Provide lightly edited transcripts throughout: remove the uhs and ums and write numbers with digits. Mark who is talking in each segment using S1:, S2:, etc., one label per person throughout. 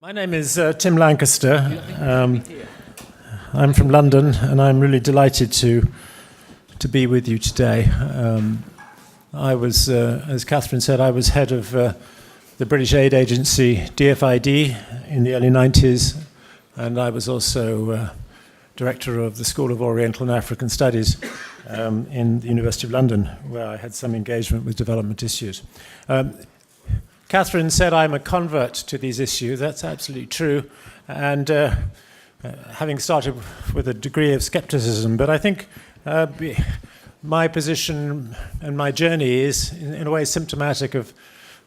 S1: My name is Tim Lancaster. I'm from London, and I'm really delighted to be with you today. I was, as Catherine said, I was head of the British aid agency DFID in the early 90s, and I was also director of the School of Oriental and African Studies in the University of London, where I had some engagement with development issues. Catherine said I'm a convert to these issues. That's absolutely true. And having started with a degree of skepticism, but I think my position and my journey is in a way symptomatic of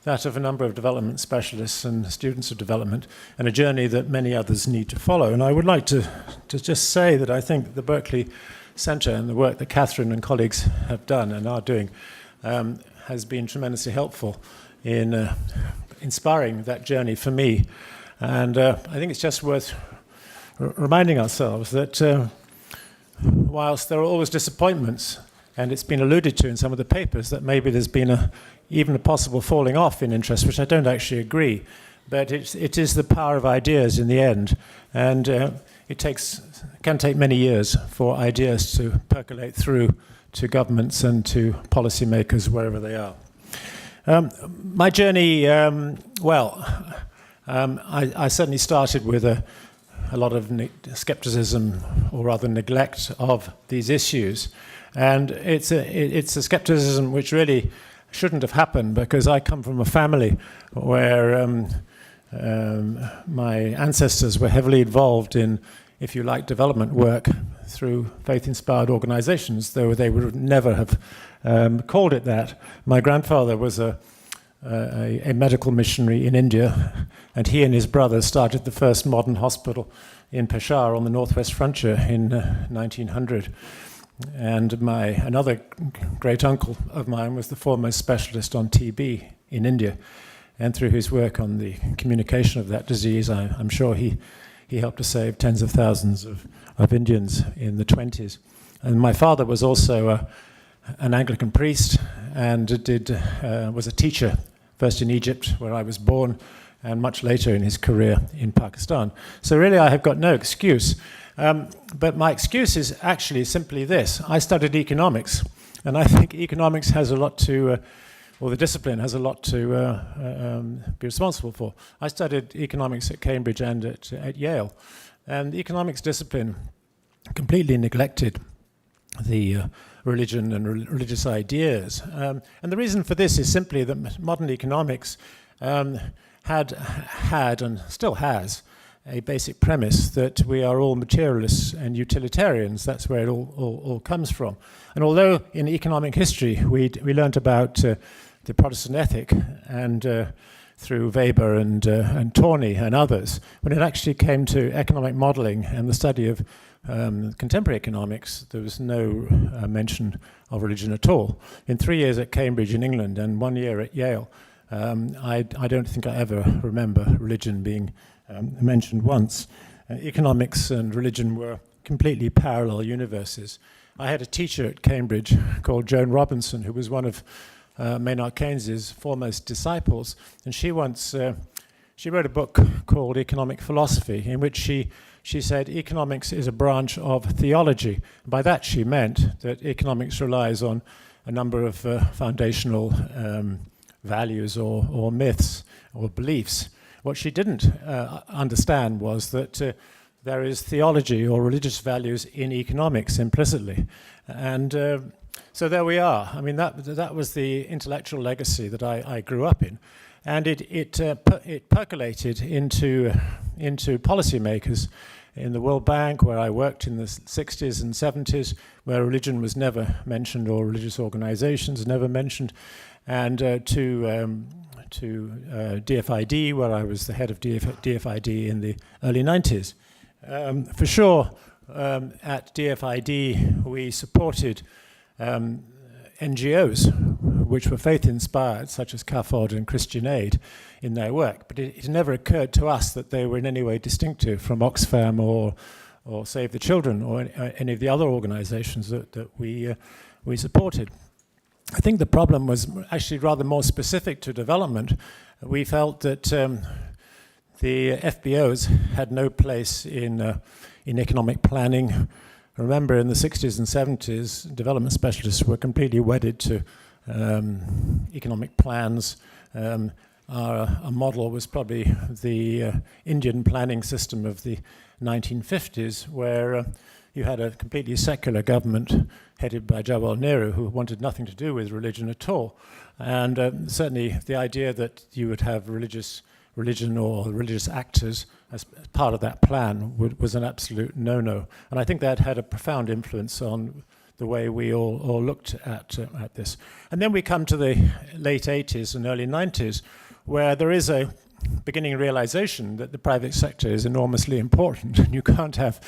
S1: that of a number of development specialists and students of development, and a journey that many others need to follow. And I would like to just say that I think the Berkley Center and the work that Catherine and colleagues have done and are doing has been tremendously helpful in inspiring that journey for me. And I think it's just worth reminding ourselves that whilst there are always disappointments, and it's been alluded to in some of the papers that maybe there's been even a possible falling off in interest, which I don't actually agree, but it is the power of ideas in the end, and it can take many years for ideas to percolate through to governments and to policymakers wherever they are. My journey, I certainly started with a lot of skepticism, or rather neglect, of these issues. And it's a skepticism which really shouldn't have happened, because I come from a family where my ancestors were heavily involved in, if you like, development work through faith-inspired organizations, though they would never have called it that. My grandfather was a medical missionary in India, and he and his brother started the first modern hospital in Peshawar on the northwest frontier in 1900. And another great uncle of mine was the foremost specialist on TB in India, and through his work on the communication of that disease, I'm sure he helped to save tens of thousands of Indians in the 20s. And my father was also an Anglican priest, and was a teacher, first in Egypt, where I was born, and much later in his career in Pakistan. So really I have got no excuse. But my excuse is actually simply this. I studied economics, and I think economics has a lot to, or the discipline has a lot to be responsible for. I studied economics at Cambridge and at Yale, and the economics discipline completely neglected the religion and religious ideas. And the reason for this is simply that modern economics had and still has a basic premise that we are all materialists and utilitarians. That's where it all comes from. And although in economic history we learnt about the Protestant ethic and through Weber and Tawney and others, when it actually came to economic modeling and the study of contemporary economics, there was no mention of religion at all. In 3 years at Cambridge in England and 1 year at Yale, I don't think I ever remember religion being mentioned once. Economics and religion were completely parallel universes. I had a teacher at Cambridge called Joan Robinson, who was one of Maynard Keynes's foremost disciples, and she once she wrote a book called Economic Philosophy, in which she said economics is a branch of theology. By that she meant that economics relies on a number of foundational values or myths or beliefs. What she didn't understand was that there is theology or religious values in economics implicitly. And so there we are. I mean, that was the intellectual legacy that I grew up in. And it percolated into policymakers in the World Bank, where I worked in the 60s and 70s, where religion was never mentioned, or religious organizations never mentioned, and to DFID, where I was the head of DFID in the early 90s. For sure, at DFID, we supported NGOs, which were faith-inspired, such as CAFOD and Christian Aid, in their work. But it never occurred to us that they were in any way distinctive from Oxfam or Save the Children or any of the other organizations that we supported. I think the problem was actually rather more specific to development. We felt that the FBOs had no place in economic planning. Remember, in the 60s and 70s, development specialists were completely wedded to economic plans. Our model was probably the Indian planning system of the 1950s, where you had a completely secular government headed by Jawaharlal Nehru, who wanted nothing to do with religion at all. And certainly the idea that you would have religion or religious actors as part of that plan was an absolute no-no. And I think that had a profound influence on the way we all looked at this. And then we come to the late 80s and early 90s, where there is a beginning realization that the private sector is enormously important. And you can't have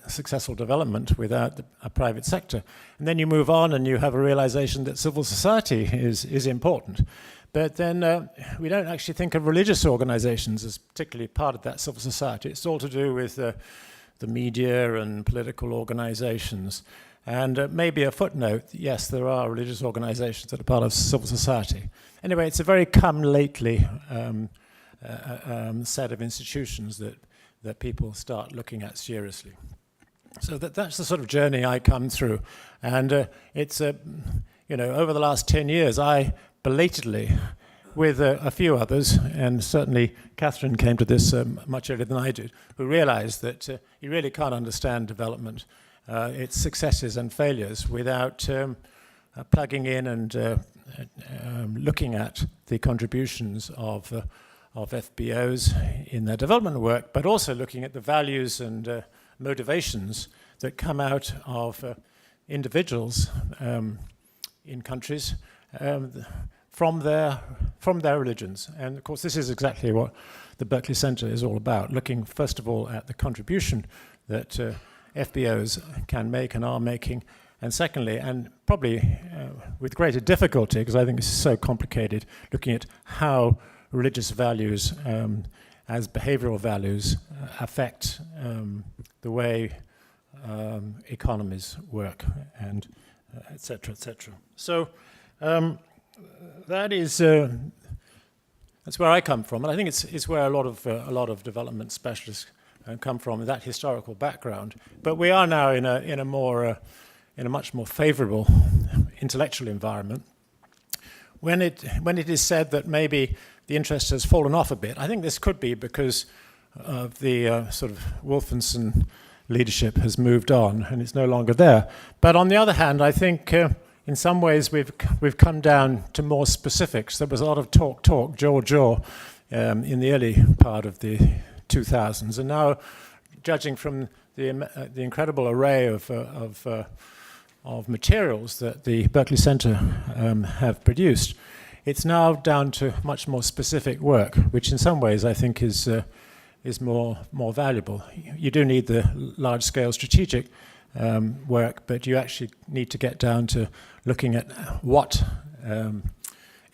S1: successful development without a private sector. And then you move on and you have a realization that civil society is important. But then we don't actually think of religious organizations as particularly part of that civil society. It's all to do with the media and political organizations. And maybe a footnote, yes, there are religious organizations that are part of civil society. Anyway, it's a very come-lately set of institutions that people start looking at seriously. So that's the sort of journey I come through. And it's, over the last 10 years, I belatedly, with a few others, and certainly Catherine came to this much earlier than I did, who realized that you really can't understand development, its successes and failures, without plugging in and looking at the contributions of FBOs in their development work, but also looking at the values and motivations that come out of individuals in countries from their religions. And of course, this is exactly what the Berkley Center is all about, looking first of all at the contribution that FBOs can make and are making, and secondly, and probably with greater difficulty, because I think it's so complicated, looking at how religious values as behavioral values affect the way economies work, and et cetera, et cetera. So that's where I come from, and I think it's where a lot of development specialists come from, that historical background. But we are now in a much more favourable intellectual environment. When it is said that maybe the interest has fallen off a bit, I think this could be because of the sort of Wolfenson leadership has moved on and it's no longer there. But on the other hand, I think in some ways we've come down to more specifics. There was a lot of talk, jaw, in the early part of the 2000s, and now, judging from the incredible array of materials that the Berkley Center have produced, it's now down to much more specific work, which in some ways I think is more valuable. You do need the large-scale strategic work, but you actually need to get down to looking at what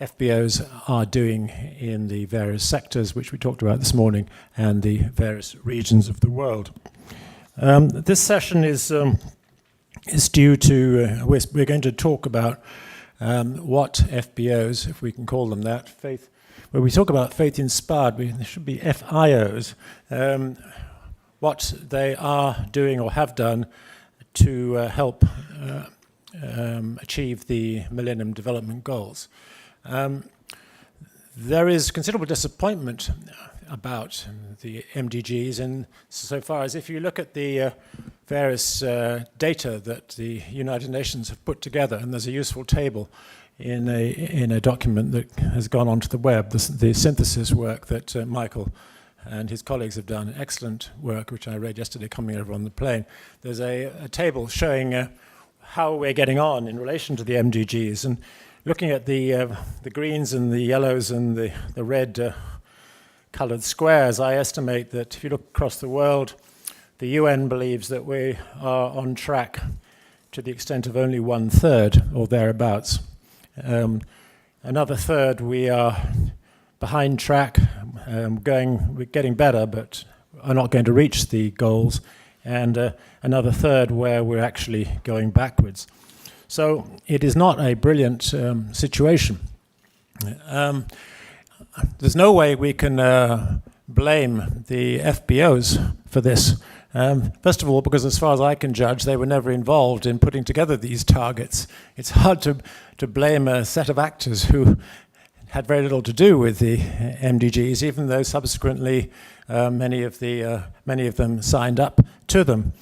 S1: FBOs are doing in the various sectors, which we talked about this morning, and the various regions of the world. This session is due to, we're going to talk about what FBOs, if we can call them that, when we talk about faith-inspired, there should be FIOs, what they are doing or have done to help achieve the Millennium Development Goals. There is considerable disappointment about the MDGs, and so far as if you look at the various data that the United Nations have put together, and there's a useful table in a document that has gone onto the web, the synthesis work that Michael and his colleagues have done, excellent work, which I read yesterday coming over on the plane. There's a table showing how we're getting on in relation to the MDGs, and looking at the greens and the yellows and the red coloured squares, I estimate that if you look across the world, the UN believes that we are on track to the extent of only 1/3 or thereabouts. Another third, we are behind track, we're getting better, but are not going to reach the goals, and another third where we're actually going backwards. So it is not a brilliant situation. there's no way we can blame the FBOs for this. First of all, because as far as I can judge, they were never involved in putting together these targets. It's hard to blame a set of actors who had very little to do with the MDGs, even though subsequently many of them signed up to them.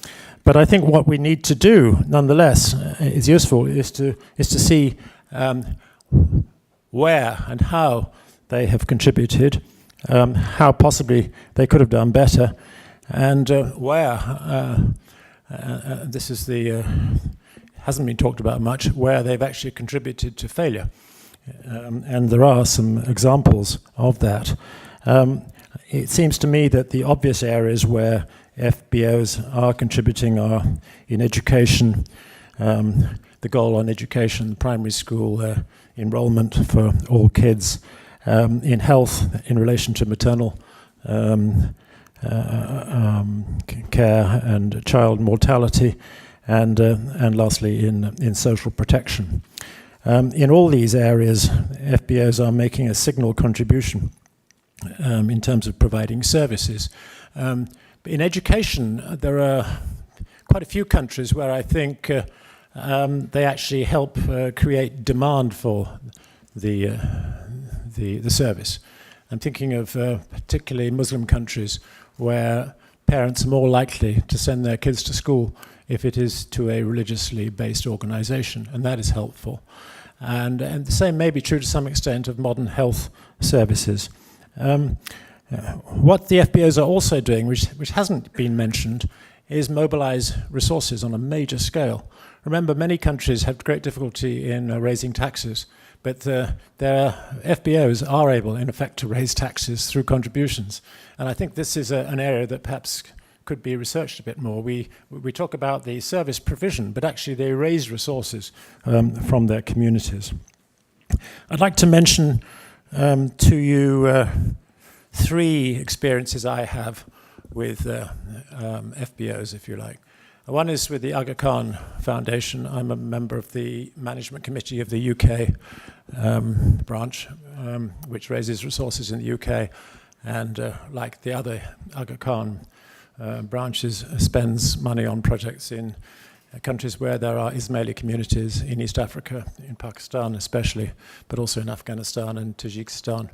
S1: But I think what we need to do, nonetheless, is useful, is to see where and how they have contributed, how possibly they could have done better, and where this is hasn't been talked about much, where they've actually contributed to failure. And there are some examples of that. It seems to me that the obvious areas where FBOs are contributing are in education, the goal on education, primary school enrollment for all kids, in health in relation to maternal care and child mortality, and lastly in social protection. In all these areas, FBOs are making a signal contribution in terms of providing services. In education, there are quite a few countries where I think they actually help create demand for the service. I'm thinking of particularly Muslim countries where parents are more likely to send their kids to school if it is to a religiously based organization, and that is helpful. And the same may be true to some extent of modern health services. What the FBOs are also doing, which hasn't been mentioned, is mobilize resources on a major scale. Remember, many countries have great difficulty in raising taxes, but their FBOs are able, in effect, to raise taxes through contributions. And I think this is an area that perhaps could be researched a bit more. We talk about the service provision, but actually they raise resources from their communities. I'd like to mention to you three experiences I have with FBOs, if you like. One is with the Aga Khan Foundation. I'm a member of the management committee of the UK branch, which raises resources in the UK, and like the other Aga Khan branches, spends money on projects in countries where there are Ismaili communities, in East Africa, in Pakistan especially, but also in Afghanistan and Tajikistan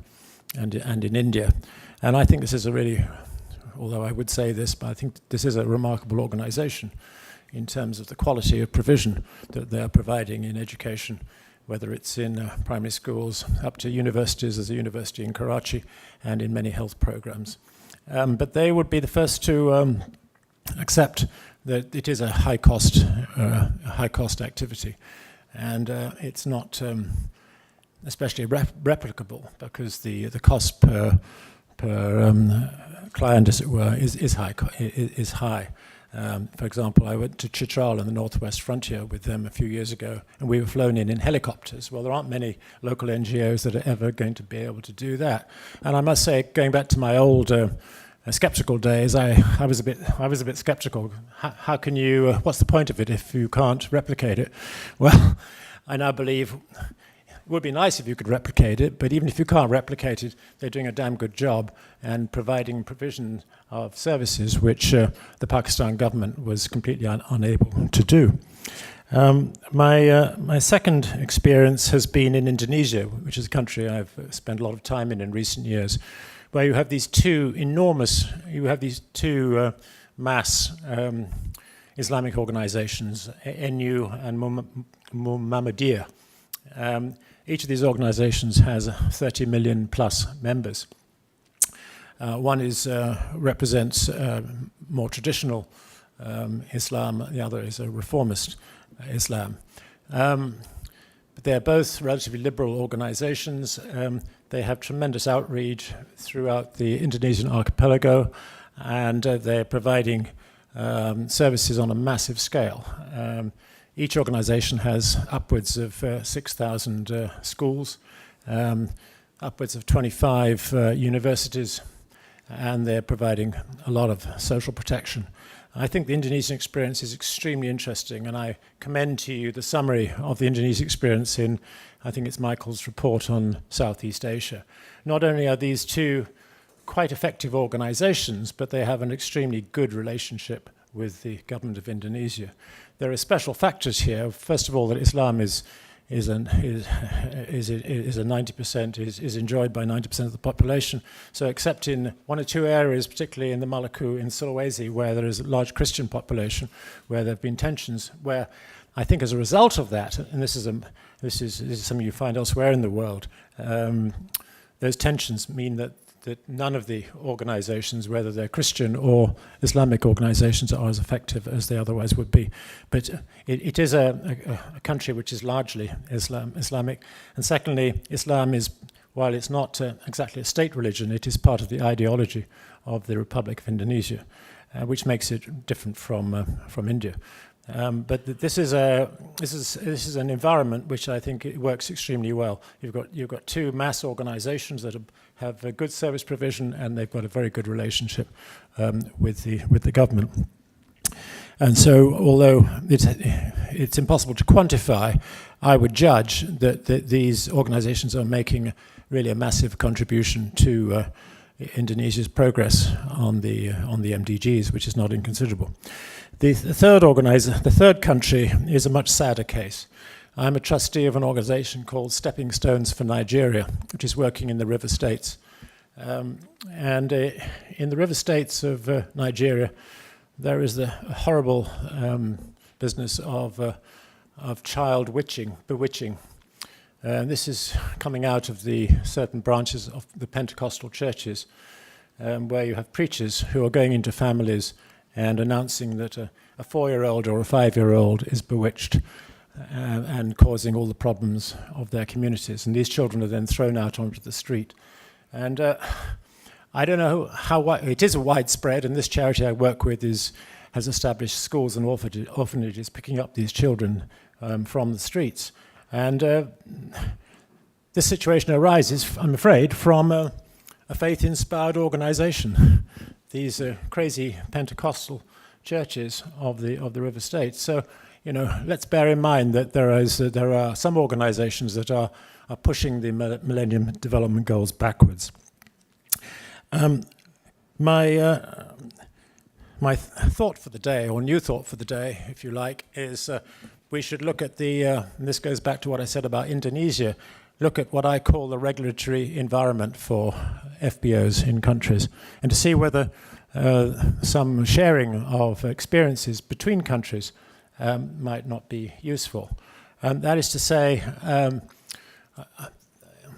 S1: and in India. And I think this is a really, although I would say this, but I think this is a remarkable organization in terms of the quality of provision that they're providing in education, whether it's in primary schools up to universities. There's a university in Karachi and in many health programs. But they would be the first to accept that it is a high-cost activity, and it's not especially replicable, because the cost per client, as it were, is high. For example, I went to Chitral in the northwest frontier with them a few years ago, and we were flown in helicopters. Well, there aren't many local NGOs that are ever going to be able to do that. And I must say, going back to my old skeptical days, I was a bit skeptical. How can you? What's the point of it if you can't replicate it? Well, I now believe it would be nice if you could replicate it, but even if you can't replicate it, they're doing a damn good job and providing provision of services which the Pakistan government was completely unable to do. My second experience has been in Indonesia, which is a country I've spent a lot of time in recent years, where you have these two mass Islamic organizations, NU and Muhammadiyah. Each of these organizations has 30 million plus members. One represents more traditional Islam, the other is a reformist Islam. But they're both relatively liberal organizations. They have tremendous outreach throughout the Indonesian archipelago, and they're providing services on a massive scale. Each organization has upwards of 6,000 schools, upwards of 25 universities, and they're providing a lot of social protection I think the Indonesian experience is extremely interesting, and I commend to you the summary of the Indonesian experience in, I think it's Michael's report on Southeast Asia. Not only are these two quite effective organizations, but they have an extremely good relationship with the government of Indonesia. There are special factors here. First of all, that Islam is enjoyed by 90% of the population. So except in one or two areas, particularly in the Maluku, in Sulawesi, where there is a large Christian population, where there have been tensions, where I think as a result of that, and this is something you find elsewhere in the world, those tensions mean that none of the organizations, whether they're Christian or Islamic organizations, are as effective as they otherwise would be. But it is a country which is largely Islamic. And secondly, Islam is, while it's not exactly a state religion, it is part of the ideology of the Republic of Indonesia, which makes it different from India. But this is an environment which I think it works extremely well. You've got two mass organizations that have a good service provision, and they've got a very good relationship with the government. And so, although it's impossible to quantify, I would judge that these organizations are making really a massive contribution to Indonesia's progress on the MDGs, which is not inconsiderable. The third country is a much sadder case. I'm a trustee of an organization called Stepping Stones for Nigeria, which is working in the river states. And in the river states of Nigeria, there is the horrible business of child bewitching. This is coming out of the certain branches of the Pentecostal churches, where you have preachers who are going into families and announcing that a 4-year-old or a 5-year-old is bewitched and causing all the problems of their communities. And these children are then thrown out onto the street. And I don't know how it is widespread, and this charity I work with has established schools and orphanages picking up these children from the streets. And this situation arises, I'm afraid, from a faith-inspired organization. These crazy Pentecostal churches of the river states. So, let's bear in mind that there are some organizations that are pushing the Millennium Development Goals backwards. My thought for the day, or new thought for the day, if you like, is we should look at and this goes back to what I said about Indonesia, look at what I call the regulatory environment for FBOs in countries, and to see whether some sharing of experiences between countries might not be useful. That is to say,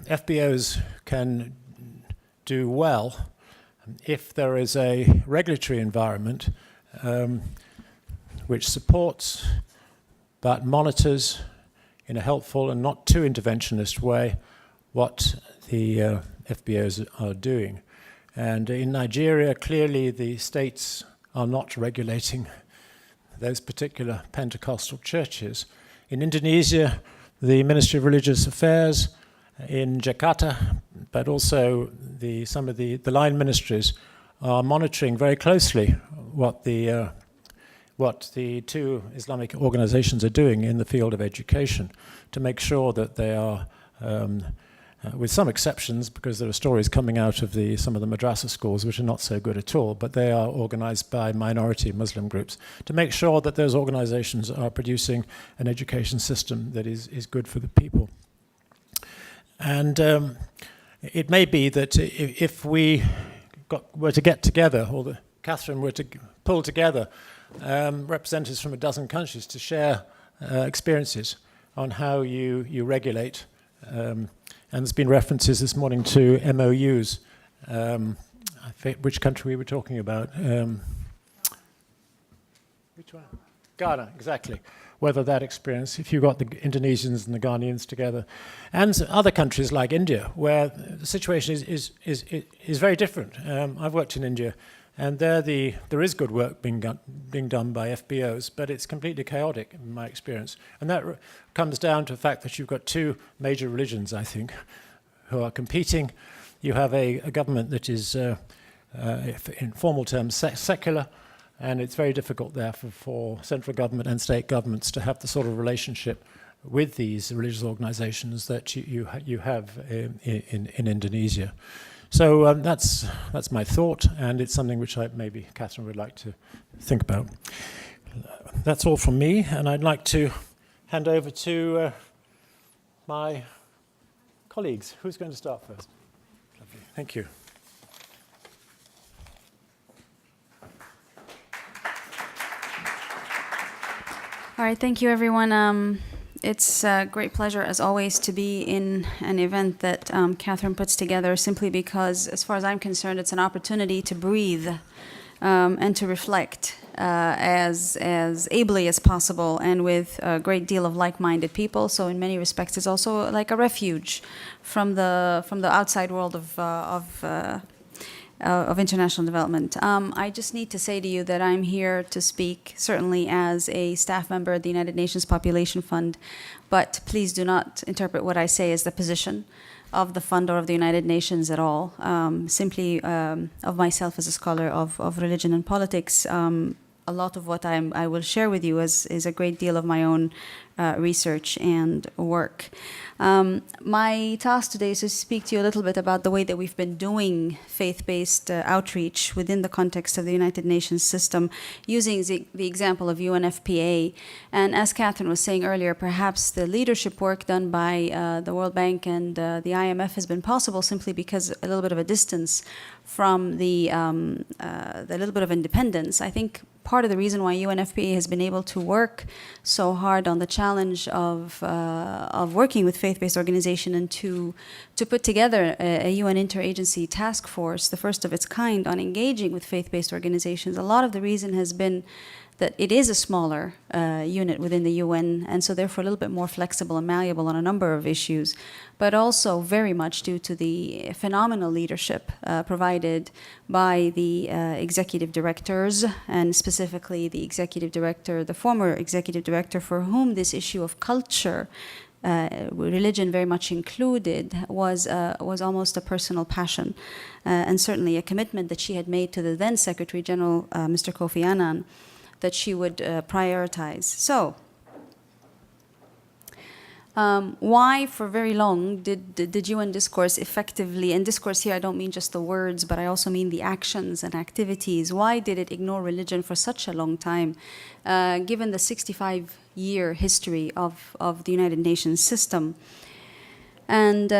S1: FBOs can do well if there is a regulatory environment which supports but monitors in a helpful and not too interventionist way what the FBOs are doing. And in Nigeria, clearly the states are not regulating those particular Pentecostal churches. In Indonesia, the Ministry of Religious Affairs, in Jakarta, but also some of the line ministries are monitoring very closely what the two Islamic organizations are doing in the field of education, to make sure that they are, with some exceptions, because there are stories coming out of some of the madrasa schools which are not so good at all, but they are organized by minority Muslim groups, to make sure that those organizations are producing an education system that is good for the people. And it may be that if we were to get together, or Catherine were to pull together representatives from a dozen countries to share experiences on how you regulate, and there's been references this morning to MOUs. I think which country we were talking about. Which one? Ghana, exactly. Whether that experience, if you've got the Indonesians and the Ghanaians together, and other countries like India, where the situation is very different. I've worked in India, and there is good work being done by FBOs, but it's completely chaotic in my experience. And that comes down to the fact that you've got two major religions, I think, who are competing. You have a government that is, in formal terms, secular, And it's very difficult, therefore, for central government and state governments to have the sort of relationship with these religious organizations that you have in Indonesia. So that's my thought, and it's something which maybe Catherine would like to think about. That's all from me, and I'd like to hand over to my colleagues. Who's going to start first? Lovely. Thank you.
S2: All right, thank you, everyone. It's a great pleasure, as always, to be in an event that Catherine puts together, simply because, as far as I'm concerned, it's an opportunity to breathe and to reflect as ably as possible, and with a great deal of like-minded people. So, in many respects, it's also like a refuge from the outside world of international development. I just need to say to you that I'm here to speak certainly as a staff member at the United Nations Population Fund, but please do not interpret what I say as the position of the fund or of the United Nations at all. Simply of myself as a scholar of religion and politics. A lot of what I will share with you is a great deal of my own research and work. My task today is to speak to you a little bit about the way that we've been doing faith-based outreach within the context of the United Nations system, using the example of UNFPA. And as Catherine was saying earlier, perhaps the leadership work done by the World Bank and the IMF has been possible simply because a little bit of a distance from the little bit of independence. I think part of the reason why UNFPA has been able to work so hard on the challenge of working with faith-based organization and to put together a UN interagency task force, the first of its kind, on engaging with faith-based organizations. A lot of the reason has been that it is a smaller unit within the UN, and so therefore a little bit more flexible and malleable on a number of issues, but also very much due to the phenomenal leadership provided by the executive directors, and specifically the executive director, the former executive director, for whom this issue of culture, religion very much included, was almost a personal passion, and certainly a commitment that she had made to the then Secretary General, Mr. Kofi Annan, that she would prioritize. So, why for very long did UN discourse effectively, and discourse here I don't mean just the words, but I also mean the actions and activities, why did it ignore religion for such a long time, given the 65-year history of the United Nations system? And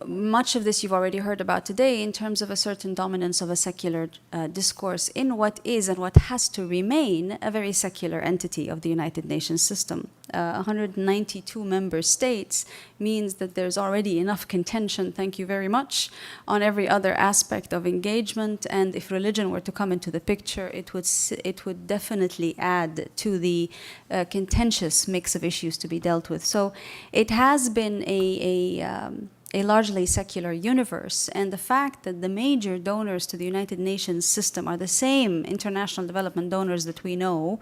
S2: much of this you've already heard about today in terms of a certain dominance of a secular discourse in what is and what has to remain a very secular entity of the United Nations system. 192 member states means that there's already enough contention, thank you very much, on every other aspect of engagement. And if religion were to come into the picture, it would definitely add to the contentious mix of issues to be dealt with. So it has been a largely secular universe, and the fact that the major donors to the United Nations system are the same international development donors that we know,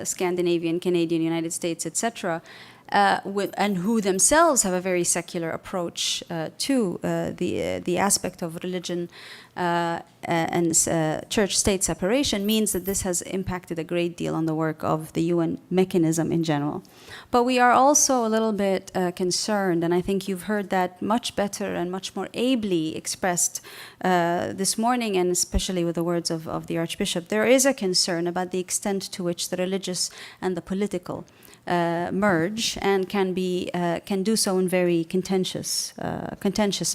S2: Scandinavian, Canadian, United States, etc., and who themselves have a very secular approach to the aspect of religion and church-state separation, means that this has impacted a great deal on the work of the UN mechanism in general. But we are also a little bit concerned, and I think you've heard that much better and much more ably expressed this morning, and especially with the words of the Archbishop. There is a concern about the extent to which the religious and the political merge, and can do so in very contentious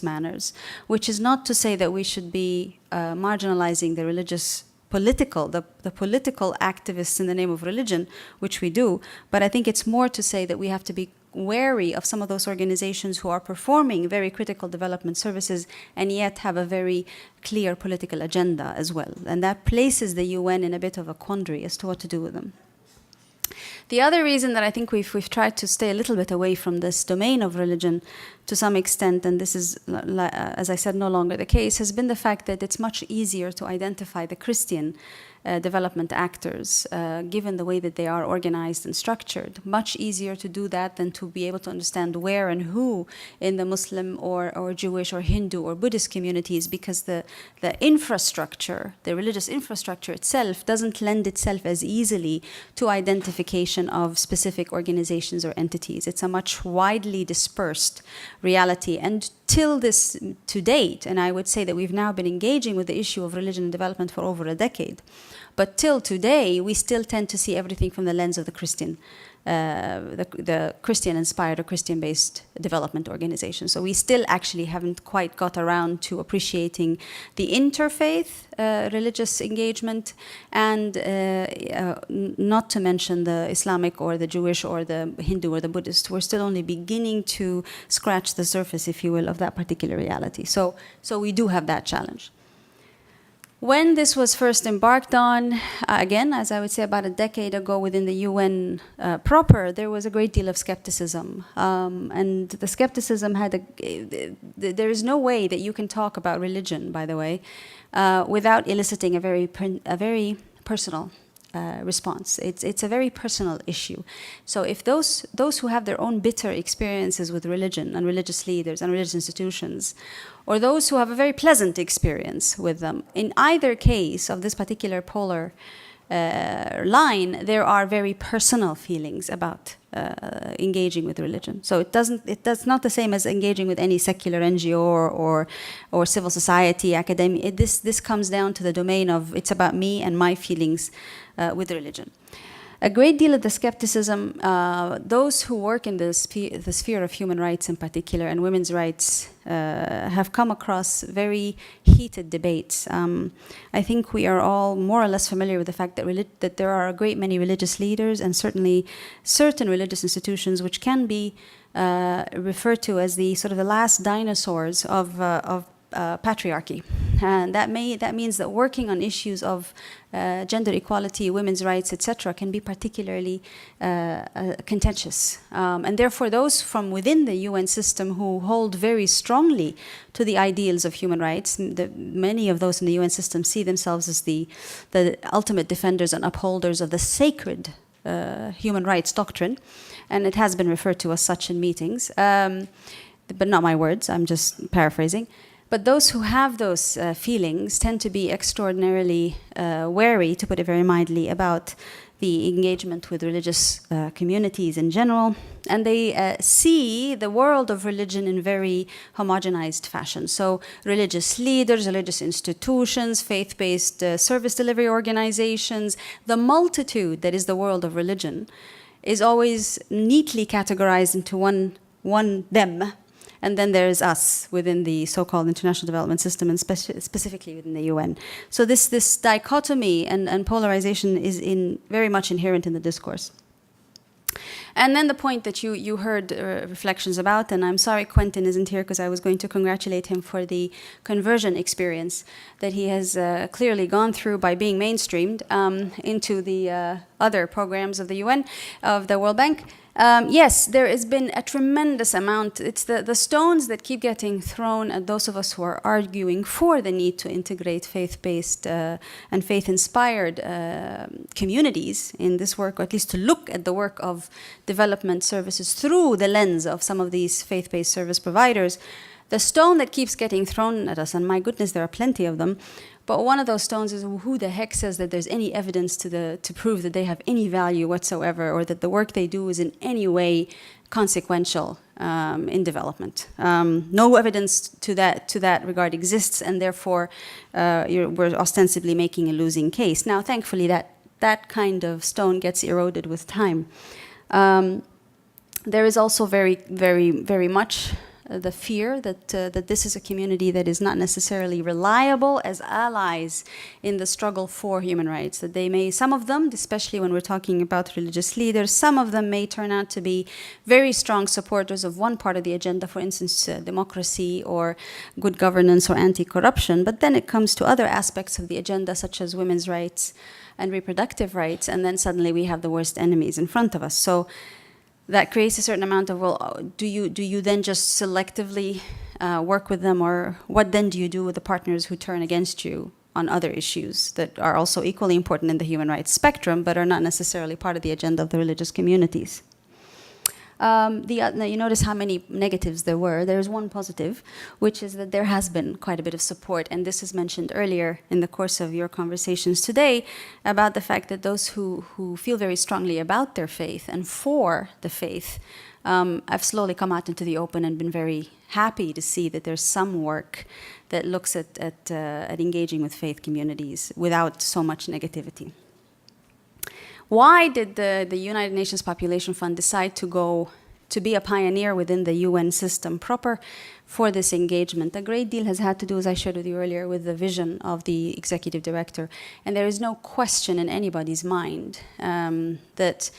S2: manners, which is not to say that we should be marginalizing the religious political activists in the name of religion, which we do, but I think it's more to say that we have to be wary of some of those organizations who are performing very critical development services and yet have a very clear political agenda as well, and that places the UN in a bit of a quandary as to what to do with them. The other reason that I think we've tried to stay a little bit away from this domain of religion to some extent, and this is, as I said, no longer the case, has been the fact that it's much easier to identify the Christian development actors, given the way that they are organized and structured. Much easier to do that than to be able to understand where and who in the Muslim or Jewish or Hindu or Buddhist communities, because the infrastructure, the religious infrastructure itself, doesn't lend itself as easily to identification of specific organizations or entities. It's a much widely dispersed reality. And till this, to date, and I would say that we've now been engaging with the issue of religion and development for over a decade, but till today, we still tend to see everything from the lens of the Christian, the Christian-inspired or Christian-based development organization. So we still actually haven't quite got around to appreciating the interfaith religious engagement, and not to mention the Islamic or the Jewish or the Hindu or the Buddhist. We're still only beginning to scratch the surface, if you will, of that particular reality. So we do have that challenge. When this was first embarked on, again, as I would say about a decade ago within the UN proper, there was a great deal of skepticism. And the skepticism had there is no way that you can talk about religion, by the way, without eliciting a very personal response. It's a very personal issue. So if those who have their own bitter experiences with religion and religious leaders and religious institutions, or those who have a very pleasant experience with them, in either case of this particular polar line, there are very personal feelings about engaging with religion. So that's not the same as engaging with any secular NGO or civil society, academia. This comes down to the domain of, it's about me and my feelings with religion. A great deal of the skepticism, those who work in the sphere of human rights in particular and women's rights have come across very heated debates. I think we are all more or less familiar with the fact that there are a great many religious leaders and certainly certain religious institutions which can be referred to as the sort of the last dinosaurs of patriarchy. And that means that working on issues of gender equality, women's rights, etc., can be particularly contentious. And therefore, those from within the UN system who hold very strongly to the ideals of human rights, many of those in the UN system see themselves as the ultimate defenders and upholders of the sacred human rights doctrine, and it has been referred to as such in meetings, but not my words, I'm just paraphrasing. But those who have those feelings tend to be extraordinarily wary, to put it very mildly, about the engagement with religious communities in general. And they see the world of religion in very homogenized fashion. So religious leaders, religious institutions, faith-based service delivery organizations, the multitude that is the world of religion is always neatly categorized into one them. And then there is us within the so-called international development system, and specifically within the UN. So this dichotomy and polarization is very much inherent in the discourse. And then the point that you heard reflections about, and I'm sorry Quentin isn't here because I was going to congratulate him for the conversion experience that he has clearly gone through by being mainstreamed into the other programs of the UN, of the World Bank. Yes, there has been a tremendous amount. It's the stones that keep getting thrown at those of us who are arguing for the need to integrate faith-based and faith-inspired communities in this work, or at least to look at the work of development services through the lens of some of these faith-based service providers. The stone that keeps getting thrown at us, and my goodness, there are plenty of them, but one of those stones is, who the heck says that there's any evidence to prove that they have any value whatsoever, or that the work they do is in any way consequential in development? No evidence to that regard exists, and therefore we're ostensibly making a losing case. Now, thankfully, that kind of stone gets eroded with time. There is also very, very, very much the fear that this is a community that is not necessarily reliable as allies in the struggle for human rights. That they may, some of them, especially when we're talking about religious leaders, some of them may turn out to be very strong supporters of one part of the agenda, for instance, democracy or good governance or anti-corruption. But then it comes to other aspects of the agenda, such as women's rights and reproductive rights, and then suddenly we have the worst enemies in front of us. So that creates a certain amount of, well, do you then just selectively work with them, or what then do you do with the partners who turn against you on other issues that are also equally important in the human rights spectrum, but are not necessarily part of the agenda of the religious communities. Now you notice how many negatives there were. There's one positive, which is that there has been quite a bit of support, and this is mentioned earlier in the course of your conversations today, about the fact that those who feel very strongly about their faith and for the faith have slowly come out into the open and been very happy to see that there's some work that looks at engaging with faith communities without so much negativity. Why did the United Nations Population Fund decide to be a pioneer within the UN system proper for this engagement? A great deal has had to do, as I shared with you earlier, with the vision of the executive director. And there is no question in anybody's mind that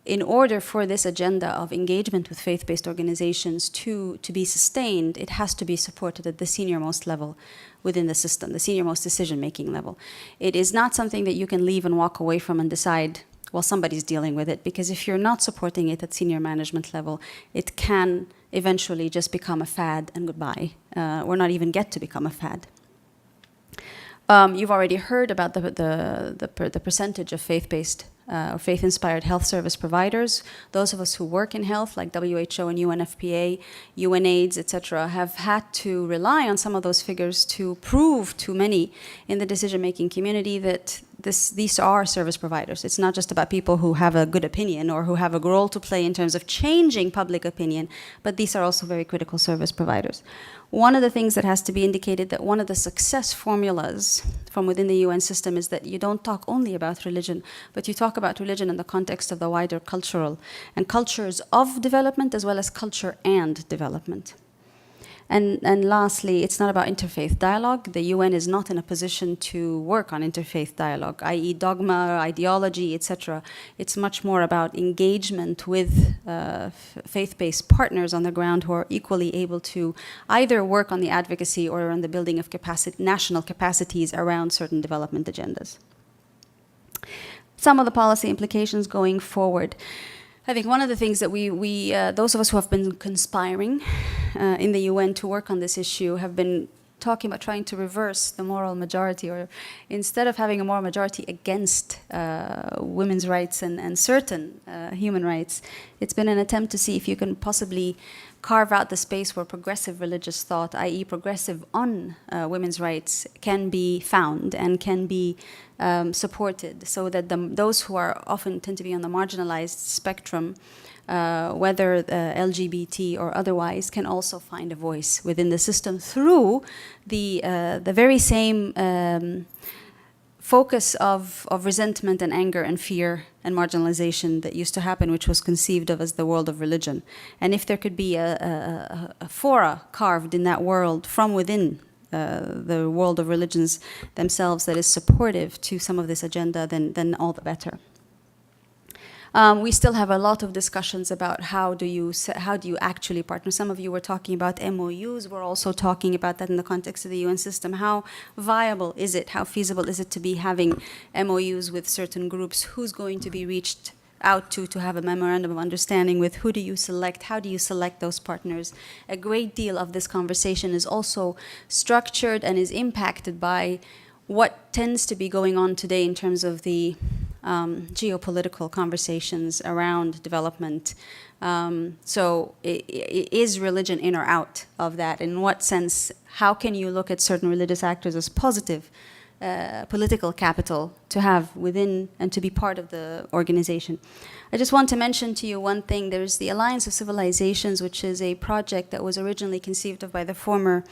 S2: in order for this agenda of engagement with faith-based organizations to be sustained, it has to be supported at the senior-most level within the system, the senior-most decision-making level. It is not something that you can leave and walk away from and decide, well, somebody's dealing with it, because if you're not supporting it at senior management level, it can eventually just become a fad and goodbye, or not even get to become a fad. You've already heard about the percentage of faith-based or faith-inspired health service providers. Those of us who work in health, like WHO and UNFPA, UNAIDS, etc., have had to rely on some of those figures to prove to many in the decision-making community that these are service providers. It's not just about people who have a good opinion or who have a role to play in terms of changing public opinion, but these are also very critical service providers. One of the things that has to be indicated, that one of the success formulas from within the UN system is that you don't talk only about religion, but you talk about religion in the context of the wider cultural and cultures of development as well as culture and development. And lastly, it's not about interfaith dialogue. The UN is not in a position to work on interfaith dialogue, i.e. dogma, ideology, etc. It's much more about engagement with faith-based partners on the ground who are equally able to either work on the advocacy or on the building of national capacities around certain development agendas. Some of the policy implications going forward. I think one of the things that those of us who have been conspiring in the UN to work on this issue have been talking about trying to reverse the moral majority, or instead of having a moral majority against women's rights and certain human rights, it's been an attempt to see if you can possibly carve out the space where progressive religious thought, i.e. progressive on women's rights, can be found and can be supported, so that those who are often tend to be on the marginalized spectrum, whether LGBT or otherwise, can also find a voice within the system through the very same focus of resentment and anger and fear and marginalization that used to happen, which was conceived of as the world of religion. And if there could be a fora carved in that world from within the world of religions themselves that is supportive to some of this agenda, then all the better. We still have a lot of discussions about how do you actually partner. Some of you were talking about MOUs. We're also talking about that in the context of the UN system. How viable is it? How feasible is it to be having MOUs with certain groups? Who's going to be reached out to have a memorandum of understanding with? Who do you select? How do you select those partners? A great deal of this conversation is also structured and is impacted by what tends to be going on today in terms of the geopolitical conversations around development. So is religion in or out of that? In what sense? How can you look at certain religious actors as positive political capital to have within and to be part of the organization? I just want to mention to you one thing. There's the Alliance of Civilizations, which is a project that was originally conceived of by the former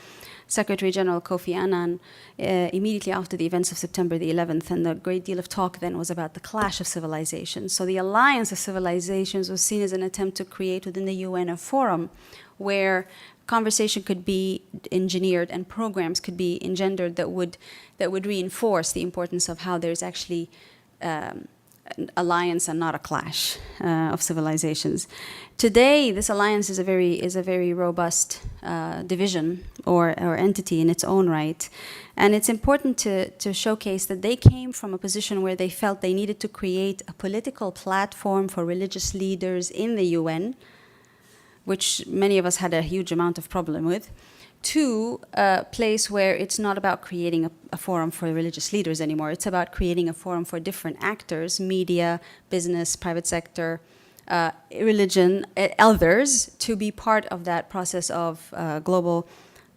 S2: Secretary General Kofi Annan immediately after the events of September the 11th, and a great deal of talk then was about the clash of civilizations. So the Alliance of Civilizations was seen as an attempt to create within the UN a forum where conversation could be engineered and programs could be engendered that would reinforce the importance of how there's actually an alliance and not a clash of civilizations. Today, this alliance is a very robust division or entity in its own right, and it's important to showcase that they came from a position where they felt they needed to create a political platform for religious leaders in the UN, which many of us had a huge amount of problem with, to a place where it's not about creating a forum for religious leaders anymore. It's about creating a forum for different actors, media, business, private sector, religion, others, to be part of that process of global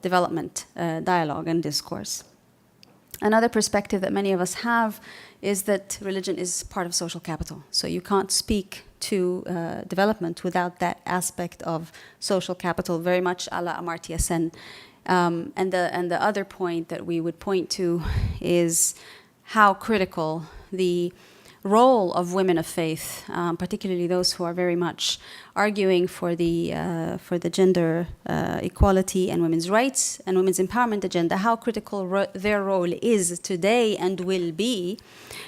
S2: development, dialogue and discourse. Another perspective that many of us have is that religion is part of social capital. So you can't speak to development without that aspect of social capital, very much a la Amartya Sen. And the other point that we would point to is how critical the role of women of faith, particularly those who are very much arguing for the gender equality and women's rights and women's empowerment agenda, how critical their role is today and will be,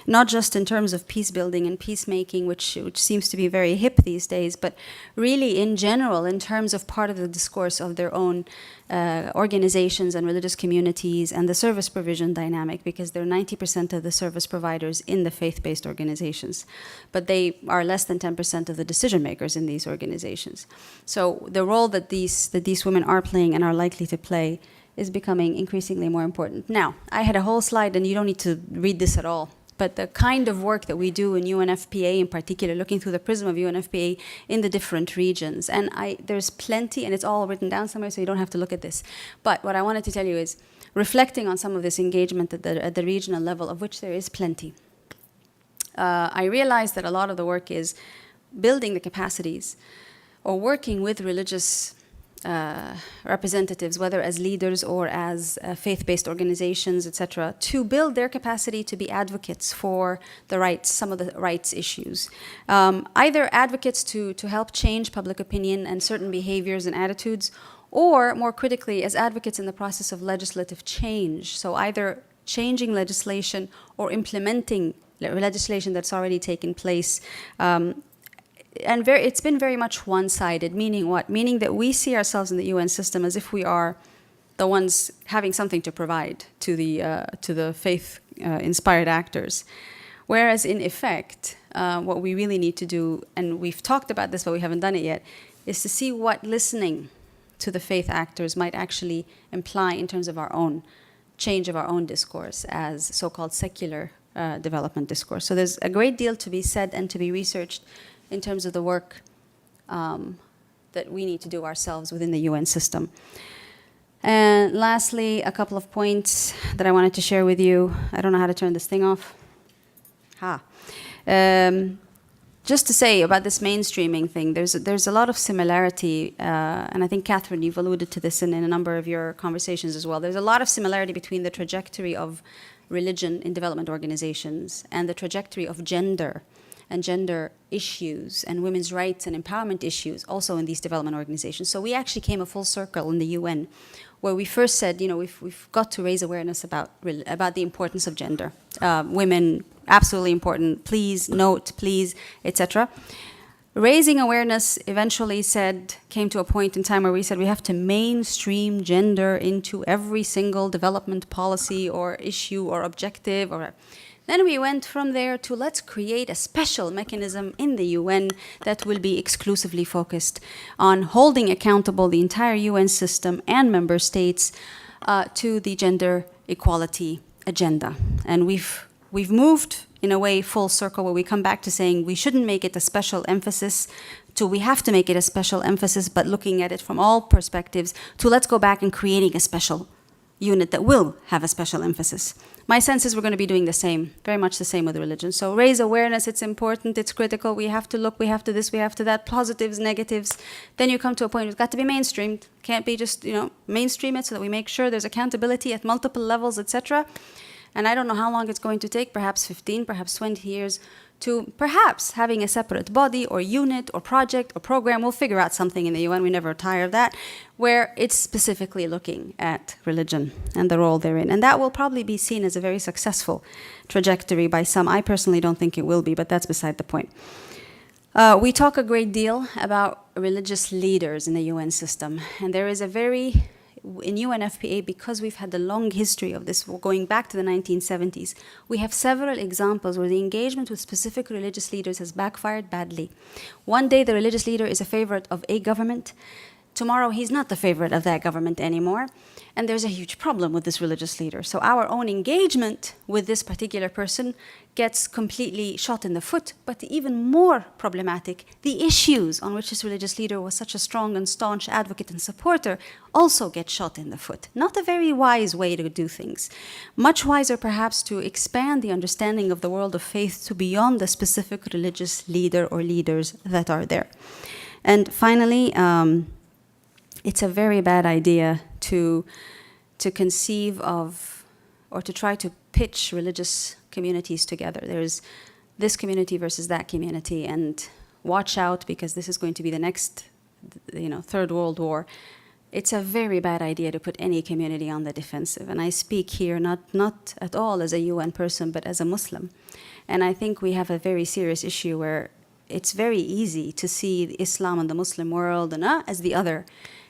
S2: not just in terms of peace building and peacemaking, which seems to be very hip these days, but really in general, in terms of part of the discourse of their own organizations and religious communities and the service provision dynamic, because they're 90% of the service providers in the faith-based organizations, but they are less than 10% of the decision makers in these organizations. So the role that these women are playing and are likely to play is becoming increasingly more important. Now, I had a whole slide, and you don't need to read this at all, but the kind of work that we do in UNFPA in particular, looking through the prism of UNFPA in the different regions. And there's plenty, and it's all written down somewhere, so you don't have to look at this. But what I wanted to tell you is, reflecting on some of this engagement at the regional level, of which there is plenty, I realized that a lot of the work is building the capacities or working with religious representatives, whether as leaders or as faith-based organizations, etc., to build their capacity to be advocates for the rights, some of the rights issues. Either advocates to help change public opinion and certain behaviors and attitudes, or more critically, as advocates in the process of legislative change. So either changing legislation or implementing legislation that's already taken place. And it's been very much one-sided, meaning what? Meaning that we see ourselves in the UN system as if we are the ones having something to provide to the faith-inspired actors. Whereas in effect, what we really need to do, and we've talked about this but we haven't done it yet, is to see what listening to the faith actors might actually imply in terms of our own change of our own discourse as so-called secular development discourse. So there's a great deal to be said and to be researched in terms of the work that we need to do ourselves within the UN system. And lastly, a couple of points that I wanted to share with you. I don't know how to turn this thing off. Just to say about this mainstreaming thing, there's a lot of similarity, and I think, Catherine, you've alluded to this in a number of your conversations as well. There's a lot of similarity between the trajectory of religion in development organizations and the trajectory of gender and gender issues and women's rights and empowerment issues also in these development organizations. So we actually came a full circle in the UN, where we first said, you know, we've got to raise awareness about the importance of gender. Women, absolutely important, please, note, please, etc. Raising awareness eventually came to a point in time where we said we have to mainstream gender into every single development policy or issue or objective. Then we went from there to let's create a special mechanism in the UN that will be exclusively focused on holding accountable the entire UN system and member states to the gender equality agenda. And we've moved in a way full circle, where we come back to saying we shouldn't make it a special emphasis to we have to make it a special emphasis, but looking at it from all perspectives, to let's go back and creating a special unit that will have a special emphasis. My sense is we're going to be doing the same, very much the same with religion. So raise awareness, it's important, it's critical, we have to look, we have to this, we have to that, positives, negatives. Then you come to a point, it's got to be mainstreamed. Can't be just, mainstream it so that we make sure there's accountability at multiple levels, etc. And I don't know how long it's going to take, perhaps 15, perhaps 20 years, to perhaps having a separate body or unit or project or program. We'll figure out something in the UN, we never tire of that, where it's specifically looking at religion and the role therein. And that will probably be seen as a very successful trajectory by some. I personally don't think it will be, but that's beside the point. We talk a great deal about religious leaders in the UN system, and there is in UNFPA, because we've had a long history of this, going back to the 1970s, we have several examples where the engagement with specific religious leaders has backfired badly. One day the religious leader is a favorite of a government. Tomorrow, he's not the favorite of that government anymore. And there's a huge problem with this religious leader. So our own engagement with this particular person gets completely shot in the foot. But even more problematic, the issues on which this religious leader was such a strong and staunch advocate and supporter also get shot in the foot. Not a very wise way to do things. Much wiser, perhaps, to expand the understanding of the world of faith to beyond the specific religious leader or leaders that are there. And finally, it's a very bad idea to conceive of or to try to pitch religious communities together. There's this community versus that community, and watch out because this is going to be the next, Third World War. It's a very bad idea to put any community on the defensive. And I speak here not at all as a UN person, but as a Muslim. And I think we have a very serious issue where it's very easy to see Islam and the Muslim world as the other,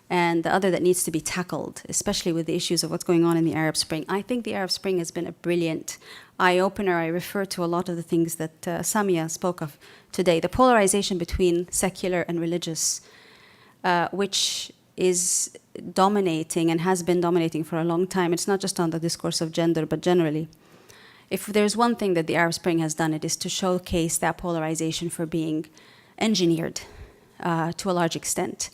S2: and the other that needs to be tackled, especially with the issues of what's going on in the Arab Spring. I think the Arab Spring has been a brilliant eye-opener. I refer to a lot of the things that Samia spoke of today. The polarization between secular and religious, which is dominating and has been dominating for a long time. It's not just on the discourse of gender, but generally. If there's one thing that the Arab Spring has done, it is to showcase that polarization for being engineered to a large extent.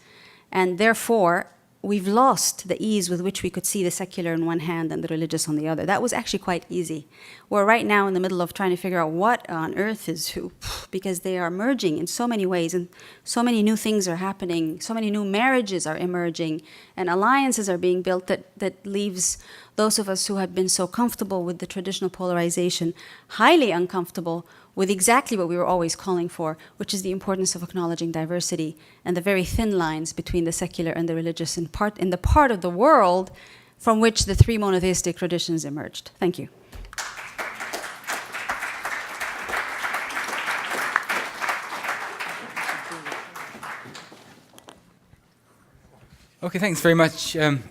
S2: And therefore, we've lost the ease with which we could see the secular on one hand and the religious on the other. That was actually quite easy. We're right now in the middle of trying to figure out what on earth is who, because they are merging in so many ways, and so many new things are happening, so many new marriages are emerging, and alliances are being built that leaves those of us who had been so comfortable with the traditional polarization highly uncomfortable with exactly what we were always calling for, which is the importance of acknowledging diversity and the very thin lines between the secular and the religious in the part of the world from which the three monotheistic traditions emerged. Thank you.
S3: Okay, thanks very much, Tim.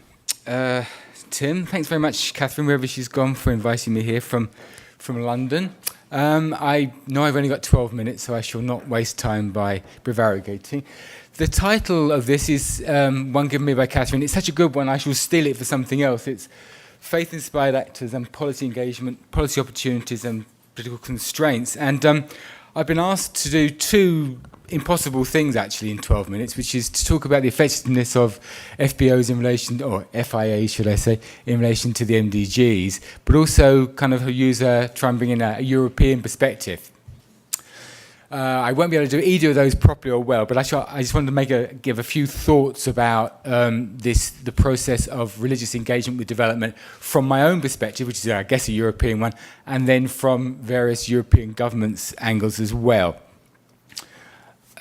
S3: Thanks very much, Catherine, wherever she's gone, for inviting me here from London. I know I've only got 12 minutes, so I shall not waste time by prevaricating. The title of this is one given me by Catherine. It's such a good one, I shall steal it for something else. It's Faith-Inspired Actors and Policy Engagement, Policy Opportunities and Political Constraints. And I've been asked to do two impossible things, actually, in 12 minutes, which is to talk about the effectiveness of FBOs in relation, or FIA, should I say, in relation to the MDGs, but also kind of try and bring in a European perspective. I won't be able to do either of those properly or well, but I just wanted to give a few thoughts about the process of religious engagement with development from my own perspective, which is, I guess, a European one, and then from various European governments' angles as well.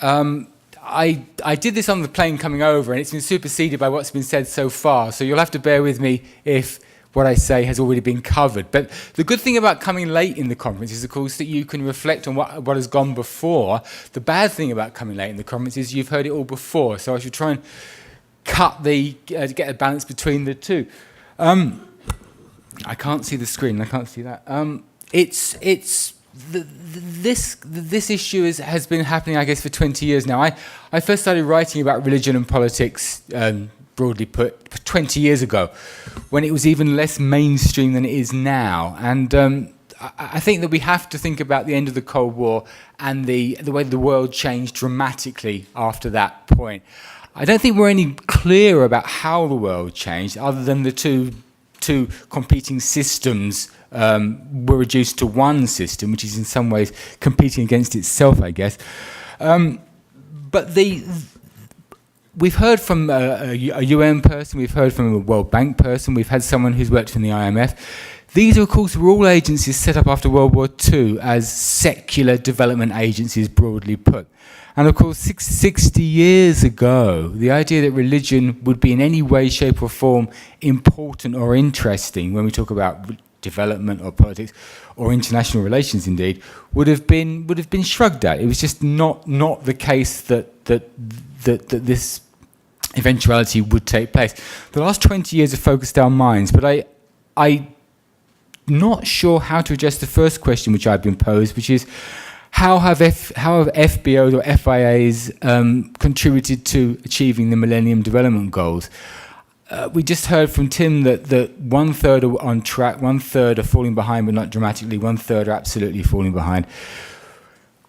S3: I did this on the plane coming over, and it's been superseded by what's been said so far, so you'll have to bear with me if what I say has already been covered. But the good thing about coming late in the conference is, of course, that you can reflect on what has gone before. The bad thing about coming late in the conference is you've heard it all before, so I should try and get a balance between the two. I can't see the screen. I can't see that. This issue has been happening, I guess, for 20 years now. I first started writing about religion and politics, broadly put, 20 years ago, when it was even less mainstream than it is now. And I think that we have to think about the end of the Cold War and the way the world changed dramatically after that point. I don't think we're any clearer about how the world changed, other than the two competing systems were reduced to one system, which is in some ways competing against itself, I guess. But we've heard from a UN person, we've heard from a World Bank person, we've had someone who's worked in the IMF. These, of course, were all agencies set up after World War II as secular development agencies, broadly put. And of course, 60 years ago, the idea that religion would be in any way, shape or form important or interesting when we talk about development or politics or international relations, indeed, would have been shrugged at. It was just not the case that this eventuality would take place. The last 20 years have focused our minds, but I'm not sure how to address the first question which I've been posed, which is, how have FBOs or FIAs contributed to achieving the Millennium Development Goals? We just heard from Tim that 1/3 are on track, 1/3 are falling behind, but not dramatically, 1/3 are absolutely falling behind.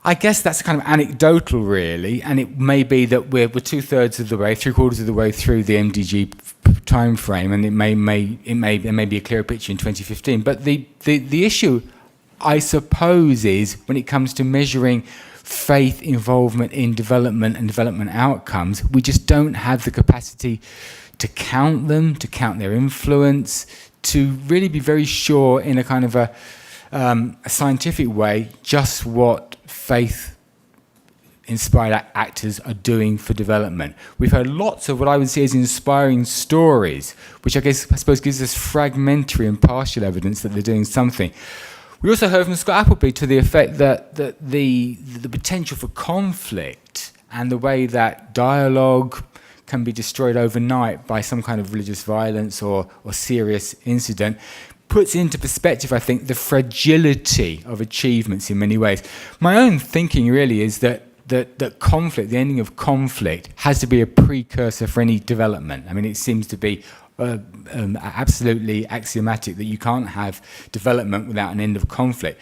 S3: I guess that's kind of anecdotal, really, and it may be that we're 2/3 of the way, 3/4 of the way through the MDG time frame, and there may be a clearer picture in 2015. But the issue, I suppose, is when it comes to measuring faith involvement in development and development outcomes, we just don't have the capacity to count them, to count their influence, to really be very sure in a kind of a scientific way just what faith-inspired actors are doing for development. We've heard lots of what I would say is inspiring stories, which I suppose gives us fragmentary and partial evidence that they're doing something. We also heard from Scott Appleby to the effect that the potential for conflict and the way that dialogue can be destroyed overnight by some kind of religious violence or serious incident puts into perspective, I think, the fragility of achievements in many ways. My own thinking really is that conflict, the ending of conflict, has to be a precursor for any development. I mean, it seems to be absolutely axiomatic that you can't have development without an end of conflict.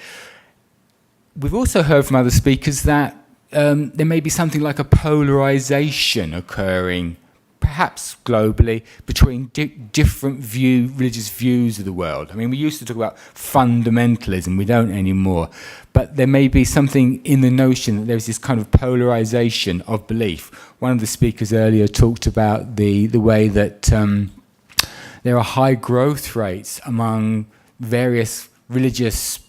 S3: We've also heard from other speakers that there may be something like a polarization occurring, perhaps globally, between different religious views of the world. I mean, we used to talk about fundamentalism, we don't anymore, but there may be something in the notion that there's this kind of polarization of belief. One of the speakers earlier talked about the way that there are high growth rates among various religious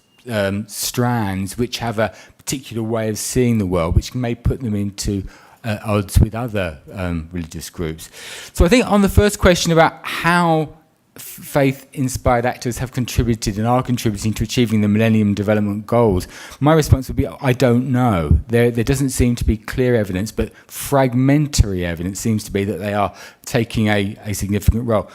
S3: strands which have a particular way of seeing the world, which may put them into odds with other religious groups. So I think on the first question about how faith-inspired actors have contributed and are contributing to achieving the Millennium Development Goals, my response would be, I don't know. There doesn't seem to be clear evidence, but fragmentary evidence seems to be that they are taking a significant role.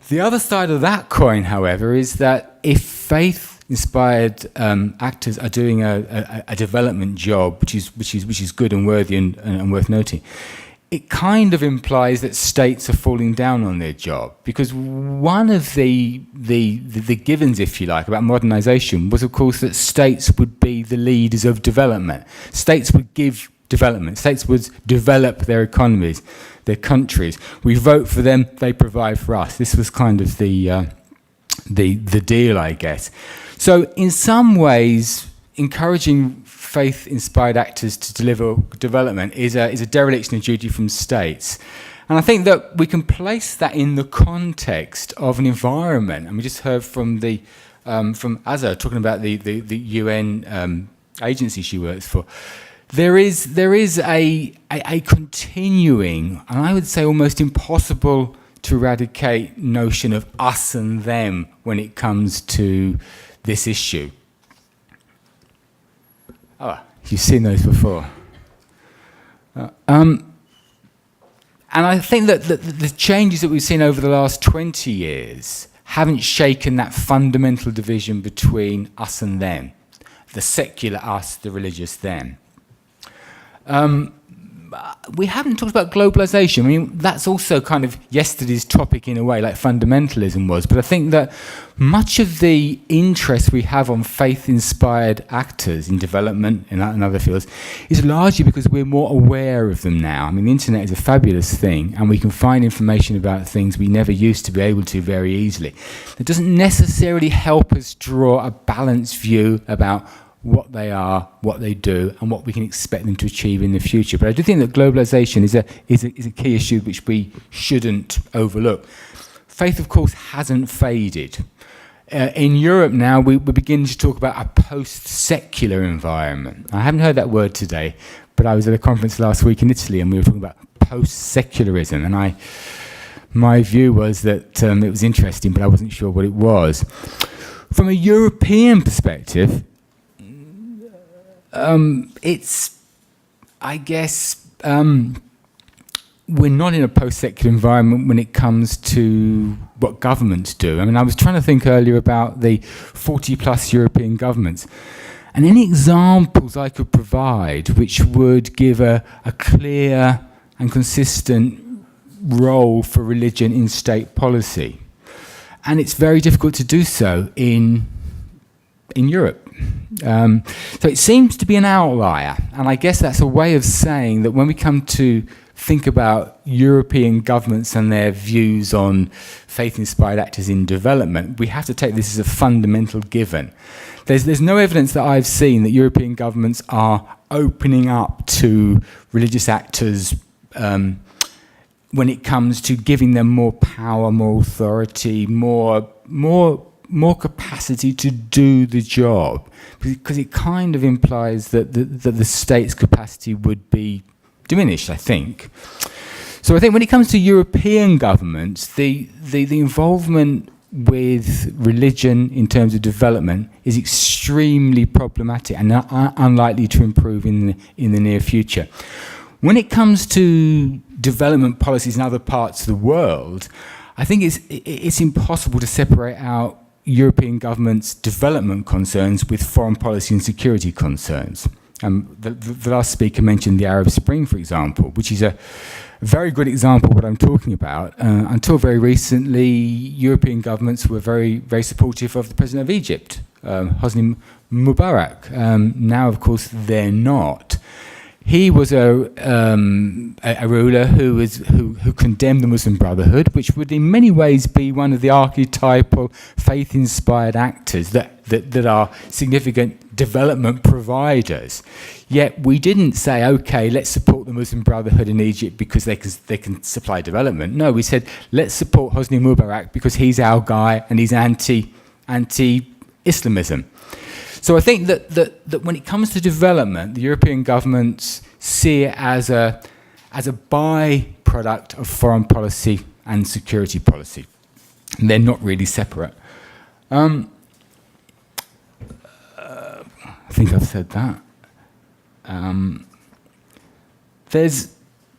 S3: The other side of that coin, however, is that if faith-inspired actors are doing a development job, which is good and worthy and worth noting, it kind of implies that states are falling down on their job, because one of the givens, if you like, about modernisation was, of course, that states would be the leaders of development. States would give development. States would develop their economies, their countries. We vote for them; they provide for us. This was kind of the deal, I guess. So, in some ways, encouraging faith-inspired actors to deliver development is a dereliction of duty from states. And I think that we can place that in the context of an environment. And we just heard from Azza talking about the UN agency she works for. There is a continuing, and I would say almost impossible to eradicate, notion of us and them when it comes to this issue. Oh, you've seen those before. And I think that the changes that we've seen over the last 20 years haven't shaken that fundamental division between us and them, the secular us, the religious them. We haven't talked about globalization. I mean, that's also kind of yesterday's topic in a way, like fundamentalism was. But I think that much of the interest we have on faith-inspired actors in development and other fields is largely because we're more aware of them now. I mean, the internet is a fabulous thing, and we can find information about things we never used to be able to very easily. It doesn't necessarily help us draw a balanced view about what they are, what they do, and what we can expect them to achieve in the future. But I do think that globalization is a key issue which we shouldn't overlook. Faith, of course, hasn't faded. In Europe now, we're beginning to talk about a post-secular environment. I haven't heard that word today, but I was at a conference last week in Italy, and we were talking about post-secularism, and my view was that it was interesting, but I wasn't sure what it was. From a European perspective, it's, I guess, we're not in a post-secular environment when it comes to what governments do. I mean, I was trying to think earlier about the 40-plus European governments, And any examples I could provide which would give a clear and consistent role for religion in state policy. And it's very difficult to do so in Europe. So it seems to be an outlier. And I guess that's a way of saying that when we come to think about European governments and their views on faith-inspired actors in development, we have to take this as a fundamental given. There's no evidence that I've seen that European governments are opening up to religious actors when it comes to giving them more power, more authority, more capacity to do the job, because it kind of implies that the state's capacity would be diminished, I think. So I think when it comes to European governments, the involvement with religion in terms of development is extremely problematic and unlikely to improve in the near future. When it comes to development policies in other parts of the world, I think it's impossible to separate out European governments' development concerns with foreign policy and security concerns. The last speaker mentioned the Arab Spring, for example, which is a very good example of what I'm talking about. Until very recently, European governments were very, very supportive of the president of Egypt, Hosni Mubarak. Now, of course, they're not. He was a ruler who condemned the Muslim Brotherhood, which would in many ways be one of the archetypal faith-inspired actors that are significant development providers. Yet we didn't say, okay, let's support the Muslim Brotherhood in Egypt because they can supply development. No, we said, let's support Hosni Mubarak because he's our guy and he's anti-Islamism. So I think that when it comes to development, the European governments see it as a byproduct of foreign policy and security policy. And they're not really separate. I think I've said that.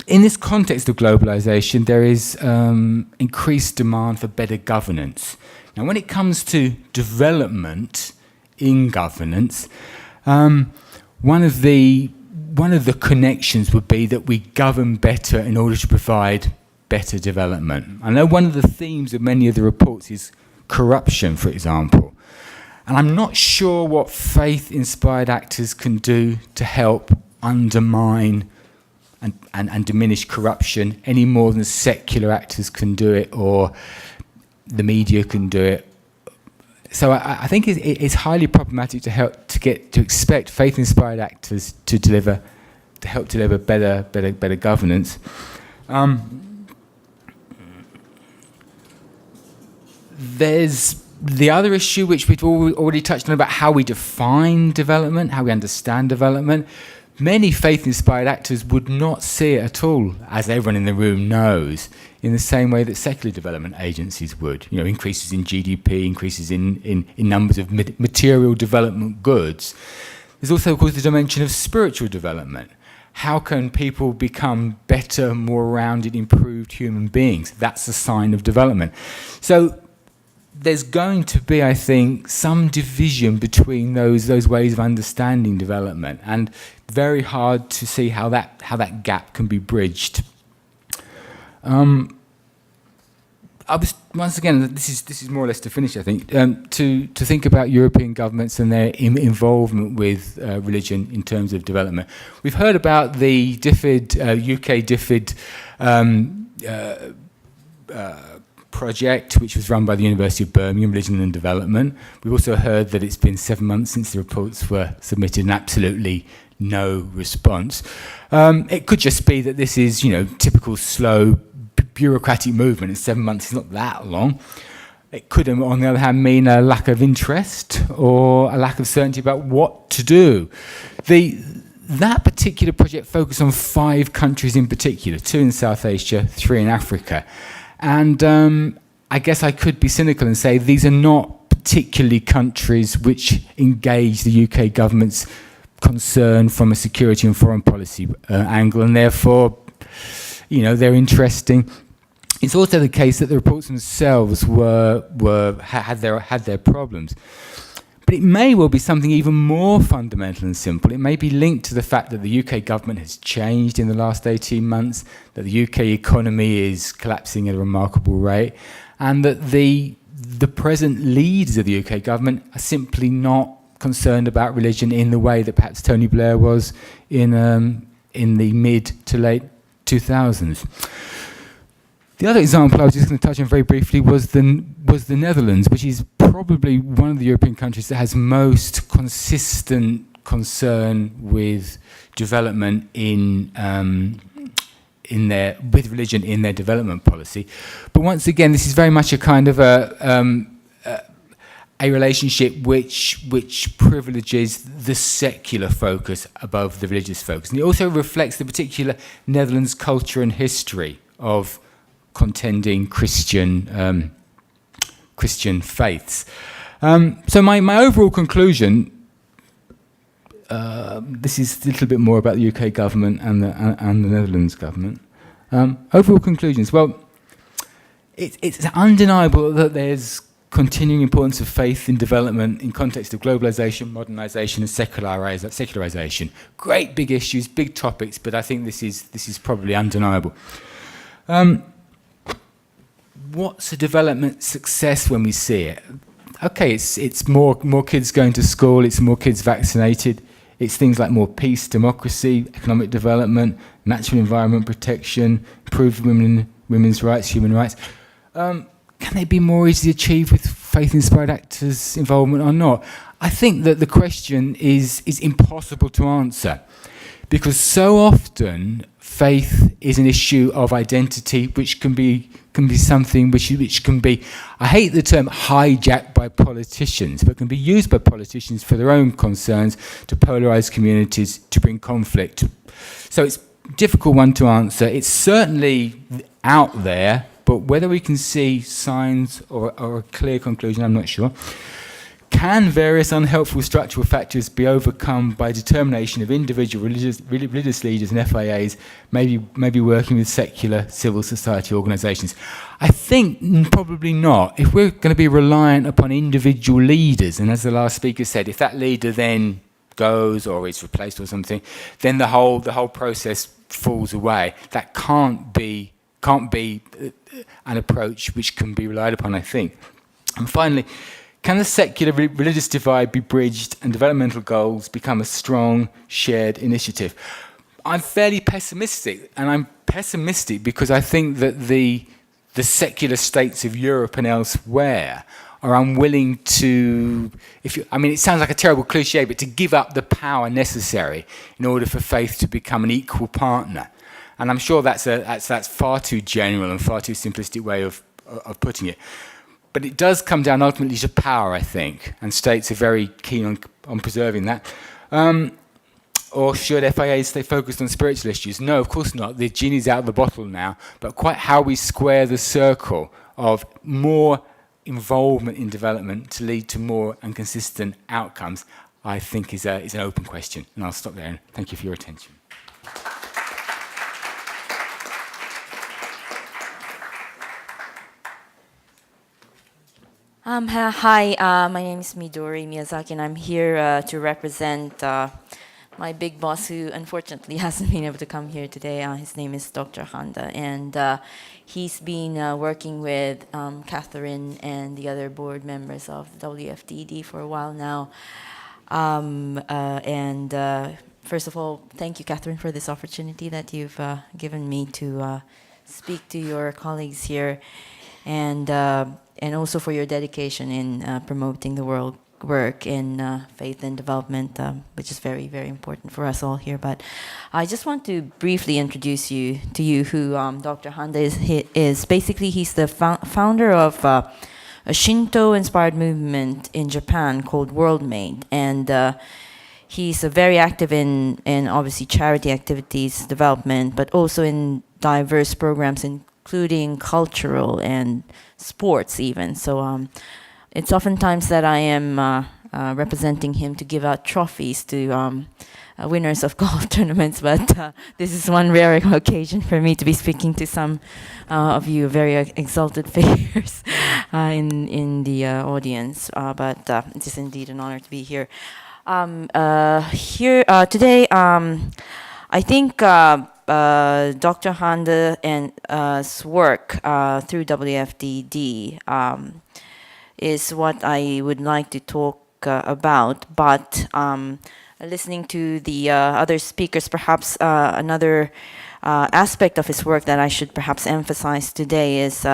S3: In this context of globalization, there is increased demand for better governance. Now, when it comes to development in governance, one of the connections would be that we govern better in order to provide better development. I know one of the themes of many of the reports is corruption, for example. And I'm not sure what faith-inspired actors can do to help undermine and diminish corruption any more than secular actors can do it or the media can do it. So I think it's highly problematic to expect faith-inspired actors to help deliver better governance. There's the other issue which we've already touched on about how we define development, how we understand development. Many faith-inspired actors would not see it at all, as everyone in the room knows, in the same way that secular development agencies would. You know, increases in GDP, increases in numbers of material development goods. There's also, of course, the dimension of spiritual development. How can people become better, more rounded, improved human beings? That's a sign of development. So there's going to be, I think, some division between those ways of understanding development, and very hard to see how that gap can be bridged. I was, once again, this is more or less to finish, I think, to think about European governments and their involvement with religion in terms of development. We've heard about the UK DFID project, which was run by the University of Birmingham, Religion and Development. We've also heard that it's been 7 months since the reports were submitted and absolutely no response. It could just be that this is, typical slow bureaucratic movement, and 7 months is not that long. It could, on the other hand, mean a lack of interest or a lack of certainty about what to do. That particular project focused on 5 countries in particular, 2 in South Asia, 3 in Africa. And I guess I could be cynical and say these are not particularly countries which engage the UK government's concern from a security and foreign policy angle, and therefore, they're interesting. It's also the case that the reports themselves had their problems. But it may well be something even more fundamental and simple. It may be linked to the fact that the UK government has changed in the last 18 months, that the UK economy is collapsing at a remarkable rate, and that the present leaders of the UK government are simply not concerned about religion in the way that perhaps Tony Blair was in the mid to late 2000s. The other example I was just going to touch on very briefly was the Netherlands, which is probably one of the European countries that has most consistent concern with development with religion in their development policy. But once again, this is very much a kind of a relationship which privileges the secular focus above the religious focus. And it also reflects the particular Netherlands culture and history of contending Christian faiths. So my overall conclusion, this is a little bit more about the UK government and the Netherlands government. Overall conclusions, well, it's undeniable that there's continuing importance of faith in development in context of globalization, modernization, and secularization. Great big issues, big topics, but I think this is probably undeniable. What's a development success when we see it? Okay, it's more kids going to school, it's more kids vaccinated, it's things like more peace, democracy, economic development, natural environment protection, improved women's rights, human rights. Can they be more easily achieved with faith-inspired actors' involvement or not? I think that the question is impossible to answer, because so often faith is an issue of identity, which can be something which can be, I hate the term hijacked by politicians, but can be used by politicians for their own concerns, to polarize communities, to bring conflict. So it's a difficult one to answer. It's certainly out there, but whether we can see signs or a clear conclusion, I'm not sure. Can various unhelpful structural factors be overcome by determination of individual religious leaders and FIAs, maybe working with secular civil society organisations? I think probably not. If we're going to be reliant upon individual leaders, and as the last speaker said, if that leader then goes or is replaced or something, then the whole process falls away. That can't be an approach which can be relied upon, I think. And finally, can the secular religious divide be bridged and developmental goals become a strong shared initiative? I'm fairly pessimistic, and I'm pessimistic because I think that the secular states of Europe and elsewhere are unwilling to, it sounds like a terrible cliche, but to give up the power necessary in order for faith to become an equal partner. And I'm sure that's far too general and far too simplistic way of putting it. But it does come down ultimately to power, I think, and states are very keen on preserving that. Or should FIAs stay focused on spiritual issues? No, of course not. The genie's out of the bottle now. But quite how we square the circle of more involvement in development to lead to more and consistent outcomes, I think is an open question. And I'll stop there. And thank you for your attention.
S4: Hi, my name is Midori Miyazaki, and I'm here to represent my big boss, who unfortunately hasn't been able to come here today. His name is Dr. Handa, and he's been working with Catherine and the other board members of the WFDD for a while now. First of all, thank you, Catherine, for this opportunity that you've given me to speak to your colleagues here, and also for your dedication in promoting the world work in faith and development, which is very, very important for us all here. But I just want to briefly introduce you who Dr. Handa is. Basically, he's the founder of a Shinto-inspired movement in Japan called WorldMade, and he's very active in obviously charity activities, development, but also in diverse programs, including cultural and sports even. So it's oftentimes that I am representing him to give out trophies to winners of golf tournaments, but this is one rare occasion for me to be speaking to some of you very exalted figures in the audience. But it is indeed an honor to be here. Here today, I think Dr. Hande and work through WFDD is what I would like to talk about, but listening to the other speakers, perhaps another aspect of his work that I should perhaps emphasize today is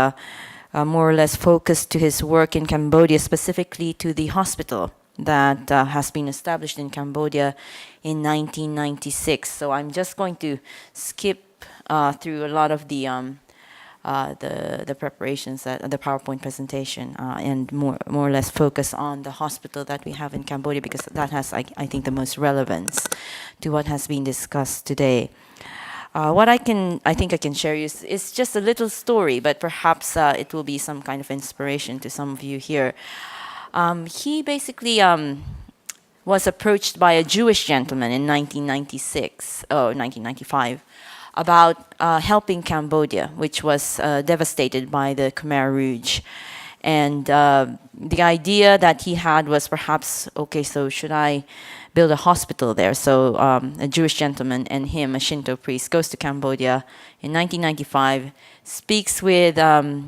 S4: more or less focused to his work in Cambodia, specifically to the hospital that has been established in Cambodia in 1996. So I'm just going to skip through a lot of the preparations, the PowerPoint presentation, and more or less focus on the hospital that we have in Cambodia, because that has, I think, the most relevance to what has been discussed today. What I think I can share is just a little story, but perhaps it will be some kind of inspiration to some of you here. He basically was approached by a Jewish gentleman in 1995, about helping Cambodia, which was devastated by the Khmer Rouge. And the idea that he had was perhaps, okay, so should I build a hospital there? So a Jewish gentleman and him, a Shinto priest, goes to Cambodia in 1995, speaks with the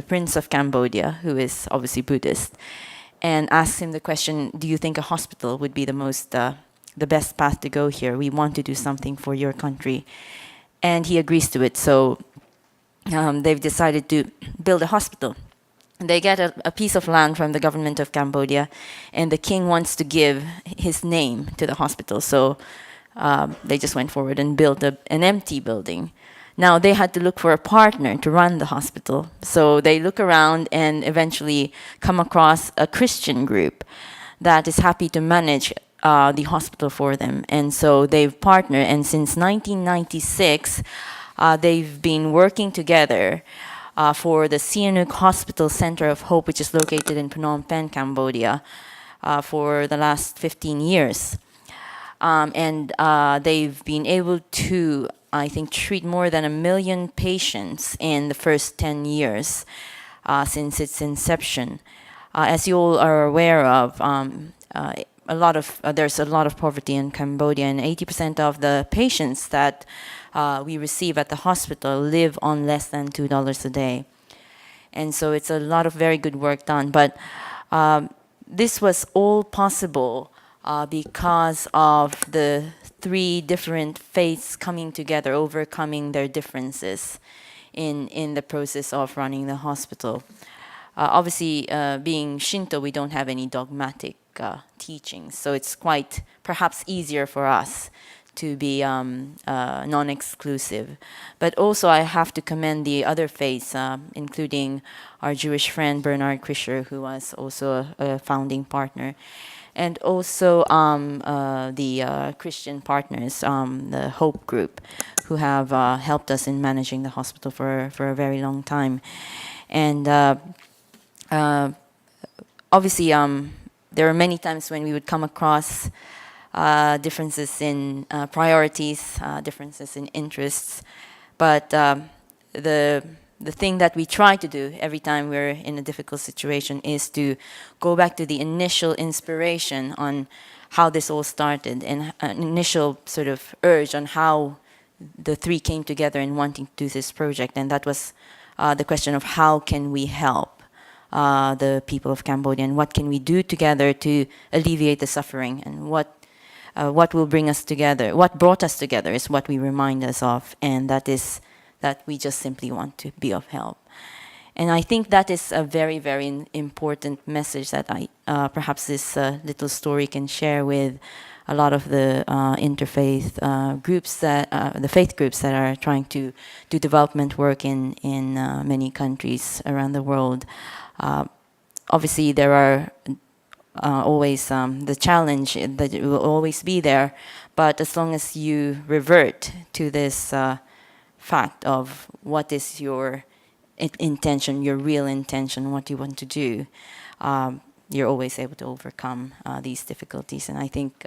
S4: Prince of Cambodia, who is obviously Buddhist, and asks him the question, do you think a hospital would be the best path to go here? We want to do something for your country. And he agrees to it. So they've decided to build a hospital. They get a piece of land from the government of Cambodia, and the king wants to give his name to the hospital. So they just went forward and built an empty building. Now they had to look for a partner to run the hospital. So they look around and eventually come across a Christian group that is happy to manage the hospital for them. And so they've partnered, and since 1996, they've been working together for the Sihanouk Hospital Center of Hope, which is located in Phnom Penh, Cambodia, for the last 15 years. And they've been able to, I think, treat more than 1 million patients in the first 10 years since its inception. As you all are aware of, there's a lot of poverty in Cambodia, and 80% of the patients that we receive at the hospital live on less than $2 a day. And so it's a lot of very good work done. But this was all possible because of the 3 different faiths coming together, overcoming their differences in the process of running the hospital. Obviously, being Shinto, we don't have any dogmatic teachings, so it's quite perhaps easier for us to be non-exclusive. But also I have to commend the other faiths, including our Jewish friend Bernard Krischer, who was also a founding partner, and also the Christian partners, the Hope Group, who have helped us in managing the hospital for a very long time. And obviously, there are many times when we would come across differences in priorities, differences in interests, but the thing that we try to do every time we're in a difficult situation is to go back to the initial inspiration on how this all started, and an initial sort of urge on how the 3 came together in wanting to do this project, and that was the question of how can we help the people of Cambodia, and what can we do together to alleviate the suffering, and what will bring us together. What brought us together is what we remind us of, and that is that we just simply want to be of help. And I think that is a very, very important message that perhaps this little story can share with a lot of the interfaith groups, the faith groups that are trying to do development work in many countries around the world. Obviously, there are always the challenge that it will always be there, but as long as you revert to this fact of what is your intention, your real intention, what you want to do, you're always able to overcome these difficulties. And I think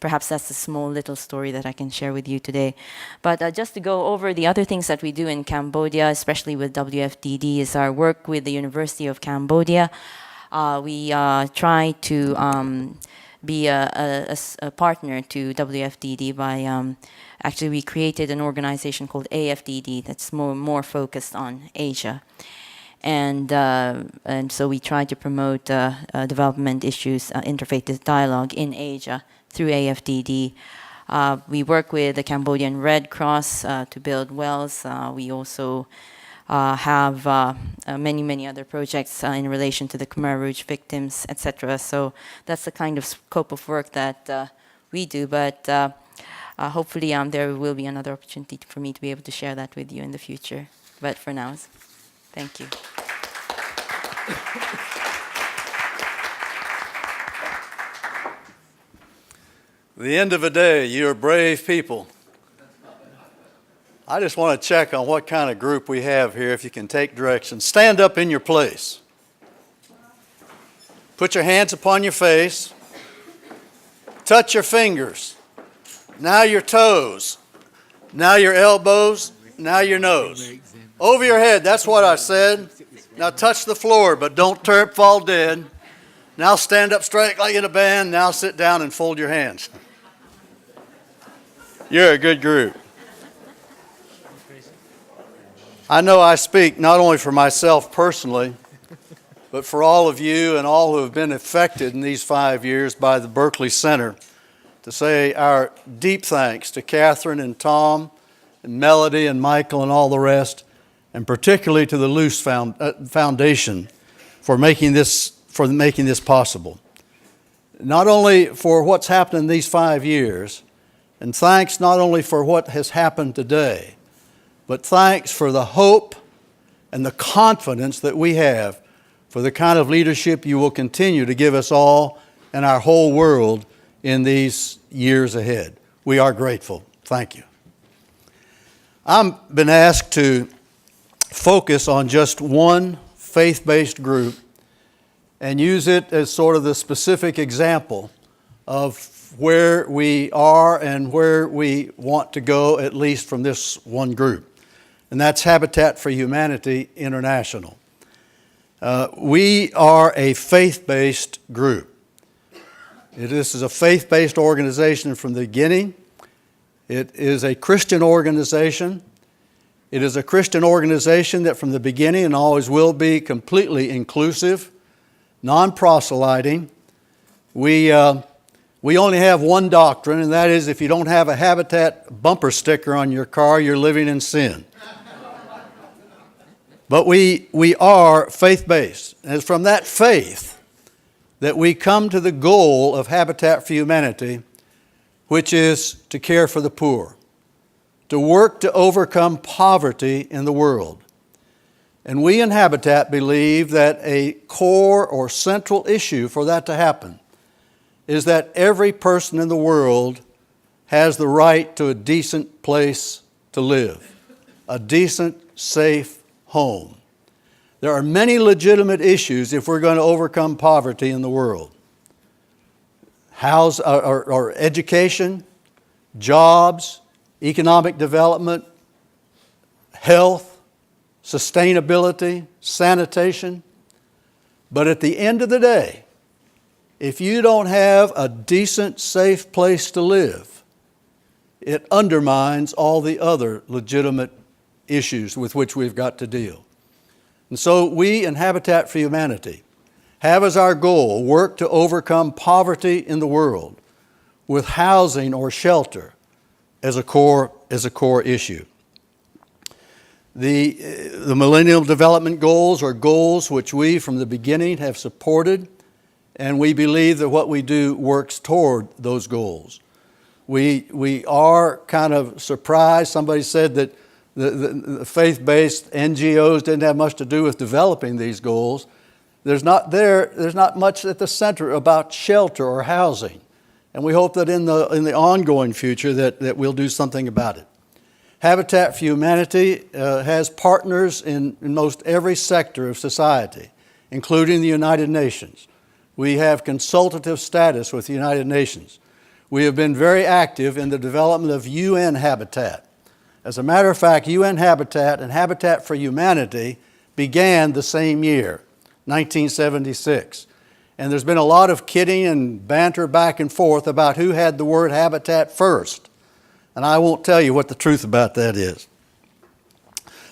S4: perhaps that's a small little story that I can share with you today. But just to go over the other things that we do in Cambodia, especially with WFDD, is our work with the University of Cambodia. We try to be a partner to WFDD by actually we created an organization called AFDD that's more focused on Asia. And so we try to promote development issues, interfaith dialogue in Asia through AFDD. We work with the Cambodian Red Cross to build wells. We also have many other projects in relation to the Khmer Rouge victims, etc. So that's the kind of scope of work that we do. But hopefully there will be another opportunity for me to be able to share that with you in the future. But for now, thank you.
S5: The end of a day, you're brave people. I just want to check on what kind of group we have here, if you can take direction. Stand up in your place. Put your hands upon your face. Touch your fingers. Now your toes. Now your elbows. Now your nose. Over your head, that's what I said. Now touch the floor, but don't fall dead. Now stand up straight like in a band. Now sit down and fold your hands. You're a good group. I know I speak not only for myself personally, but for all of you and all who have been affected in these 5 years by the Berkley Center, to say our deep thanks to Catherine and Tom and Melody and Michael and all the rest, and particularly to the Luce Foundation for making this possible. Not only for what's happened in these 5 years, and thanks not only for what has happened today, but thanks for the hope and the confidence that we have for the kind of leadership you will continue to give us all and our whole world in these years ahead. We are grateful. Thank you. I've been asked to focus on just one faith-based group and use it as sort of the specific example of where we are and where we want to go, at least from this one group. And that's Habitat for Humanity International. We are a faith-based group. This is a faith-based organization from the beginning. It is a Christian organization. It is a Christian organization that from the beginning and always will be completely inclusive, non-proselyting. We only have one doctrine, and that is if you don't have a Habitat bumper sticker on your car, you're living in sin. But we are faith-based. And it's from that faith that we come to the goal of Habitat for Humanity, which is to care for the poor, to work to overcome poverty in the world. And we in Habitat believe that a core or central issue for that to happen is that every person in the world has the right to a decent place to live, a decent, safe home. There are many legitimate issues if we're going to overcome poverty in the world. Or education, jobs, economic development, health, sustainability, sanitation. But at the end of the day, if you don't have a decent, safe place to live, it undermines all the other legitimate issues with which we've got to deal. And so we in Habitat for Humanity have as our goal work to overcome poverty in the world with housing or shelter as a core issue. The Millennium Development Goals are goals which we from the beginning have supported, and we believe that what we do works toward those goals. We are kind of surprised. Somebody said that the faith-based NGOs didn't have much to do with developing these goals. There's not much at the center about shelter or housing. And we hope that in the ongoing future that we'll do something about it. Habitat for Humanity has partners in most every sector of society, including the United Nations. We have consultative status with the United Nations. we have been very active in the development of UN habitat. As a matter of fact, UN Habitat and Habitat for Humanity began the same year, 1976. And there's been a lot of kidding and banter back and forth about who had the word habitat first. And I won't tell you what the truth about that is.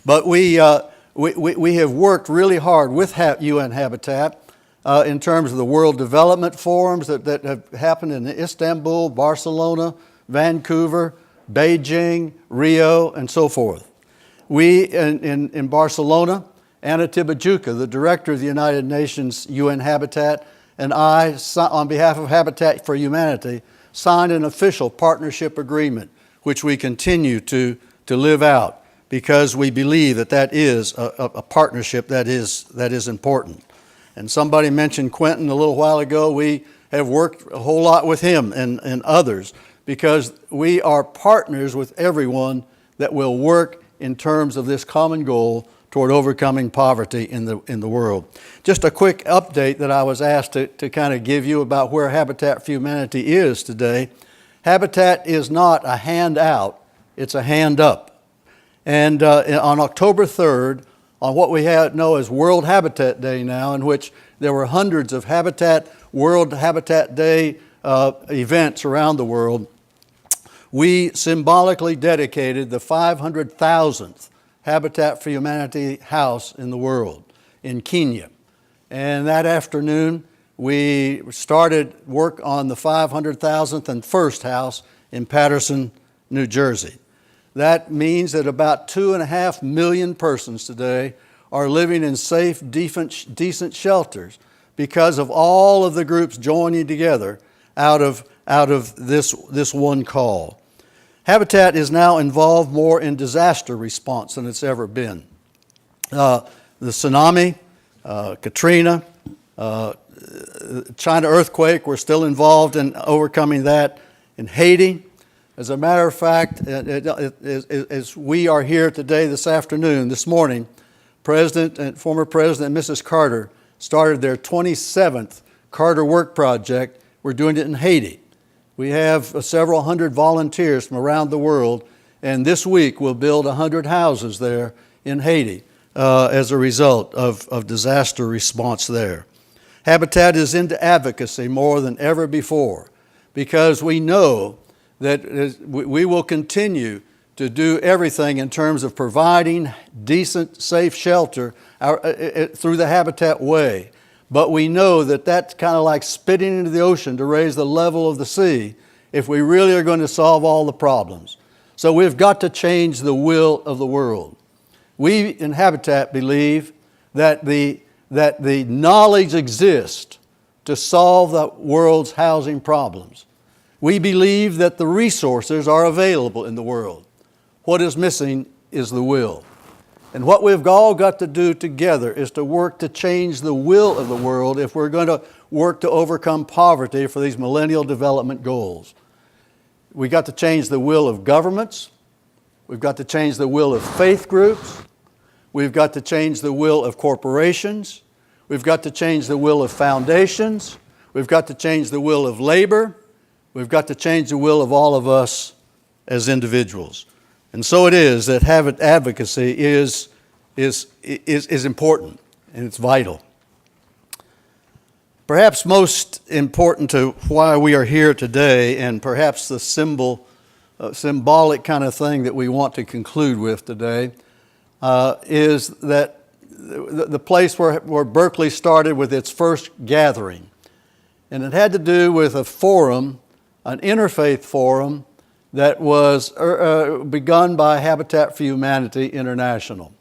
S5: But we have worked really hard with UN Habitat in terms of the World Development Forums that have happened in Istanbul, Barcelona, Vancouver, Beijing, Rio, and so forth. We, in Barcelona, Anna Tibajuca, the director of the United Nations UN Habitat, and I, on behalf of Habitat for Humanity, signed an official partnership agreement, which we continue to live out because we believe that is a partnership that is important. And somebody mentioned Quentin a little while ago. We have worked a whole lot with him and others because we are partners with everyone that will work in terms of this common goal toward overcoming poverty in the world. Just a quick update that I was asked to kind of give you about where Habitat for Humanity is today. Habitat is not a handout, it's a hand up. And on October 3rd, on what we know as World Habitat Day now, in which there were hundreds of World Habitat Day events around the world, we symbolically dedicated the 500,000th Habitat for Humanity house in the world, in Kenya. And that afternoon, we started work on the 500,000th and first house in Paterson, New Jersey. That means that about 2.5 million persons today are living in safe, decent shelters because of all of the groups joining together out of this one call. Habitat is now involved more in disaster response than it's ever been. The tsunami, Katrina, China earthquake, we're still involved in overcoming that. In Haiti, as a matter of fact, as we are here today, this morning, former President and Mrs. Carter started their 27th Carter Work Project. We're doing it in Haiti. We have several hundred volunteers from around the world, and this week we'll build 100 houses there in Haiti as a result of disaster response there. Habitat is into advocacy more than ever before because we know that we will continue to do everything in terms of providing decent, safe shelter through the Habitat way. But we know that that's kind of like spitting into the ocean to raise the level of the sea if we really are going to solve all the problems. So we've got to change the will of the world. We in Habitat believe that the knowledge exists to solve the world's housing problems. We believe that the resources are available in the world. What is missing is the will. And what we've all got to do together is to work to change the will of the world if we're going to work to overcome poverty for these millennial development goals. We've got to change the will of governments. We've got to change the will of faith groups. We've got to change the will of corporations. We've got to change the will of foundations. We've got to change the will of labor. We've got to change the will of all of us as individuals. And so it is that advocacy is important and it's vital. Perhaps most important to why we are here today, and perhaps the symbolic kind of thing that we want to conclude with today, is that the place where Berkeley started with its first gathering. And it had to do with a forum, an interfaith forum, that was begun by Habitat for Humanity International.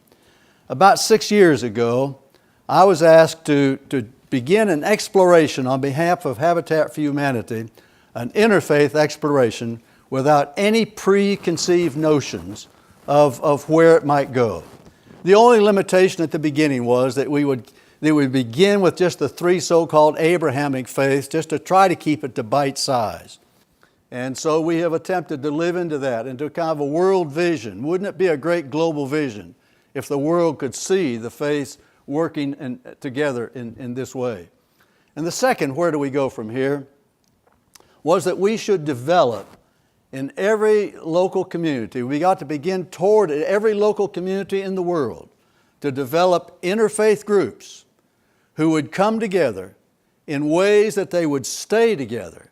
S5: About 6 years ago, I was asked to begin an exploration on behalf of Habitat for Humanity, an interfaith exploration without any preconceived notions of where it might go. The only limitation at the beginning was that we would begin with just the three so-called Abrahamic faiths, just to try to keep it to bite size. And so we have attempted to live into that, into kind of a world vision. Wouldn't it be a great global vision if the world could see the faiths working together in this way? And the second, where do we go from here? was that we should develop in every local community, we got to begin toward every local community in the world to develop interfaith groups who would come together in ways that they would stay together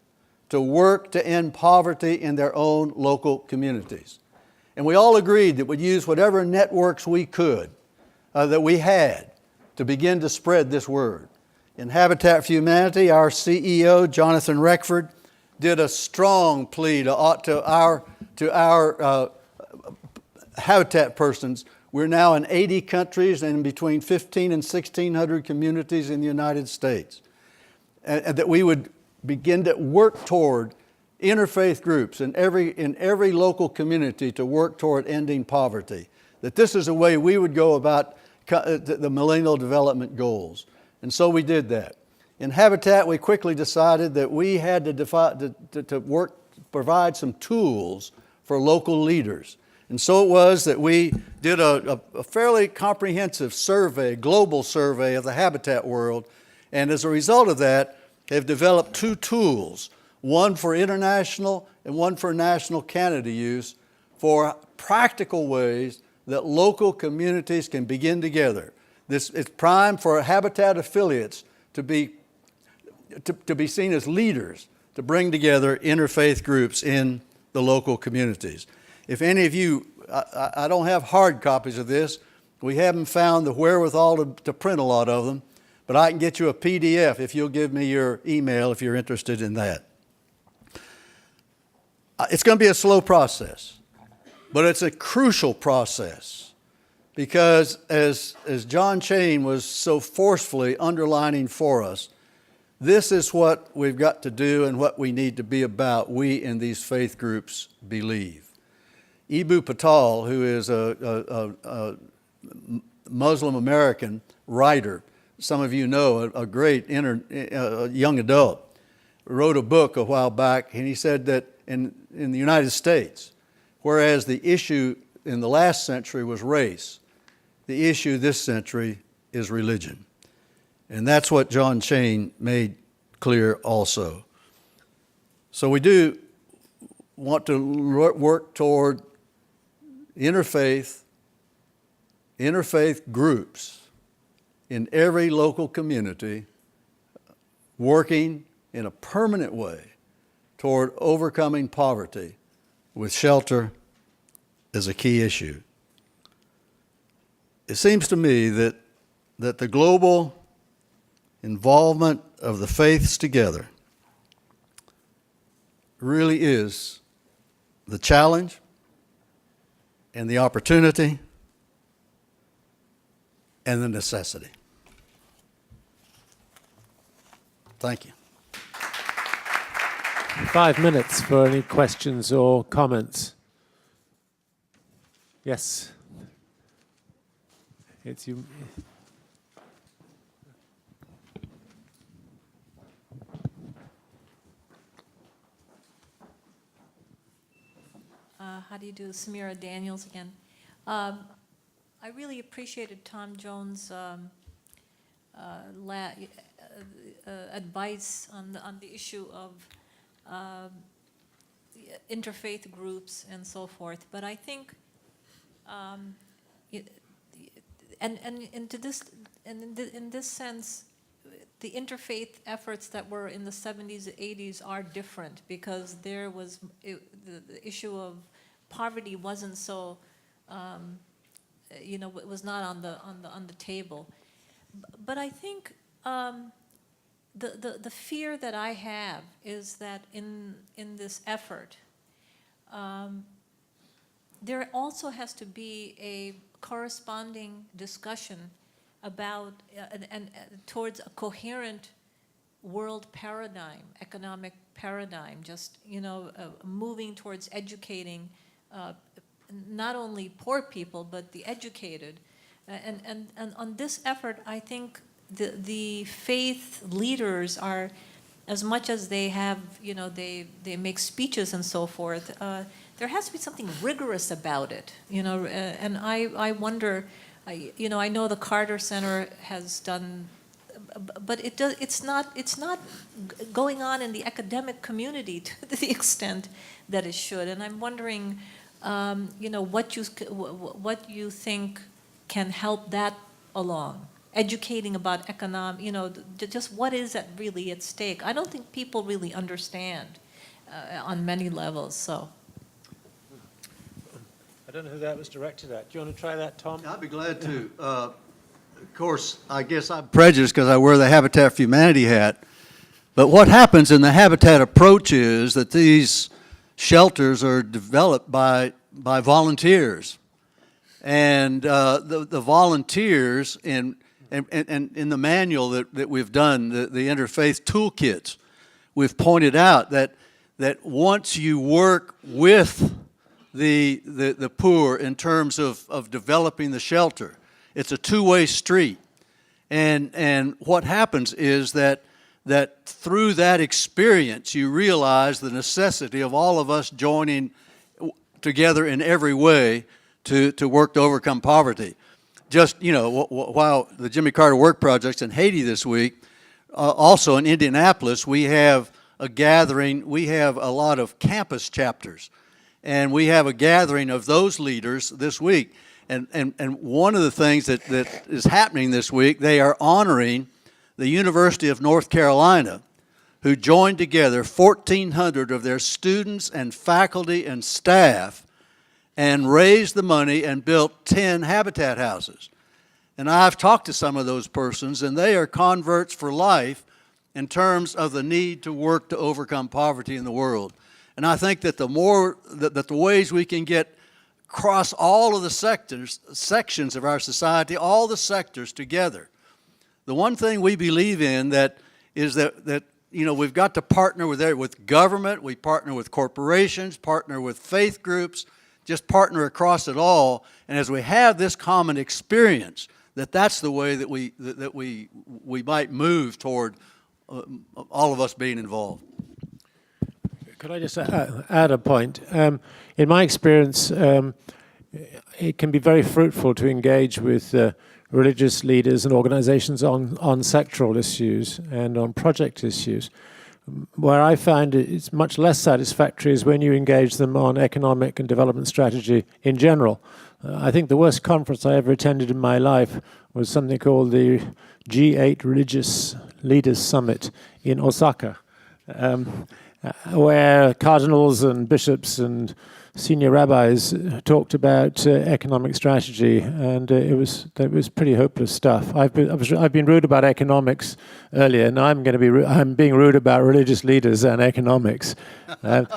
S5: to work to end poverty in their own local communities. And we all agreed that we'd use whatever networks we could, that we had, to begin to spread this word. In Habitat for Humanity, our CEO, Jonathan Reckford, did a strong plea to our Habitat persons. We're now in 80 countries and between 15 and 1,600 communities in the United States. And that we would begin to work toward interfaith groups in every local community to work toward ending poverty. That this is a way we would go about the Millennial Development Goals. And so we did that. In Habitat, we quickly decided that we had to provide some tools for local leaders. And so it was that we did a fairly comprehensive survey, global survey of the habitat world. And as a result of that, have developed two tools, one for international and one for national Canada use, for practical ways that local communities can begin together. This is prime for Habitat affiliates to be seen as leaders, to bring together interfaith groups in the local communities. If any of you, I don't have hard copies of this. We haven't found the wherewithal to print a lot of them, but I can get you a PDF if you'll give me your email if you're interested in that. It's going to be a slow process, but it's a crucial process because as John Chain was so forcefully underlining for us, this is what we've got to do and what we need to be about, we in these faith groups believe. Eboo Patel, who is a Muslim American writer, some of you know, a great young adult, wrote a book a while back, and he said that in the United States, whereas the issue in the last century was race, the issue this century is religion. And that's what John Chain made clear also. So we do want to work toward interfaith groups in every local community, working in a permanent way toward overcoming poverty, with shelter as a key issue. It seems to me that the global involvement of the faiths together really is the challenge and the opportunity and the necessity. Thank you.
S1: 5 minutes for any questions or comments. Yes. It's you.
S6: How do you do? Samira Daniels again. I really appreciated Tom Jones' advice on the issue of interfaith groups and so forth. But I think, in this sense, the interfaith efforts that were in the 70s, 80s are different because there was the issue of poverty wasn't so, it was not on the table. But I think the fear that I have is that in this effort, there also has to be a corresponding discussion about and towards a coherent world paradigm, economic paradigm, just moving towards educating not only poor people but the educated, and on this effort, I think the faith leaders are, as much as they have, they make speeches and so forth. There has to be something rigorous about it, and I wonder. I know the Carter Center has done but it's not going on in the academic community to the extent that it should. And I'm wondering, what you think can help that along, educating about just what is that really at stake. I don't think people really understand on many levels. So.
S1: I don't know who that was directed at. Do you want to try that, Tom?
S5: I'd be glad to. Of course, I guess I'm prejudiced because I wear the Habitat for Humanity hat. But what happens in the Habitat approach is that these shelters are developed by volunteers. And the volunteers in the manual that we've done, the interfaith toolkits, we've pointed out that once you work with the poor in terms of developing the shelter, it's a two-way street. And what happens is that through that experience, you realize the necessity of all of us joining together in every way to work to overcome poverty. Just, while the Jimmy Carter Work Project's in Haiti this week, also in Indianapolis, we have a gathering. We have a lot of campus chapters, and we have a gathering of those leaders this week. And one of the things that is happening this week, they are honoring the University of North Carolina, who joined together 1,400 of their students and faculty and staff and raised the money and built 10 Habitat houses. And I've talked to some of those persons, and they are converts for life in terms of the need to work to overcome poverty in the world. And I think that the ways we can get across all of the sections of our society, all the sectors together. The one thing we believe in is that we've got to partner with government, we partner with corporations, partner with faith groups, just partner across it all. And as we have this common experience, that's the way that we might move toward all of us being involved.
S1: Could I just add a point? In my experience, it can be very fruitful to engage with religious leaders and organizations on sectoral issues and on project issues. Where I find it's much less satisfactory is when you engage them on economic and development strategy in general. I think the worst conference I ever attended in my life was something called the G8 Religious Leaders Summit in Osaka, where cardinals and bishops and senior rabbis talked about economic strategy, and it was pretty hopeless stuff. I've been rude about economics earlier. Now I'm being rude about religious leaders and economics, and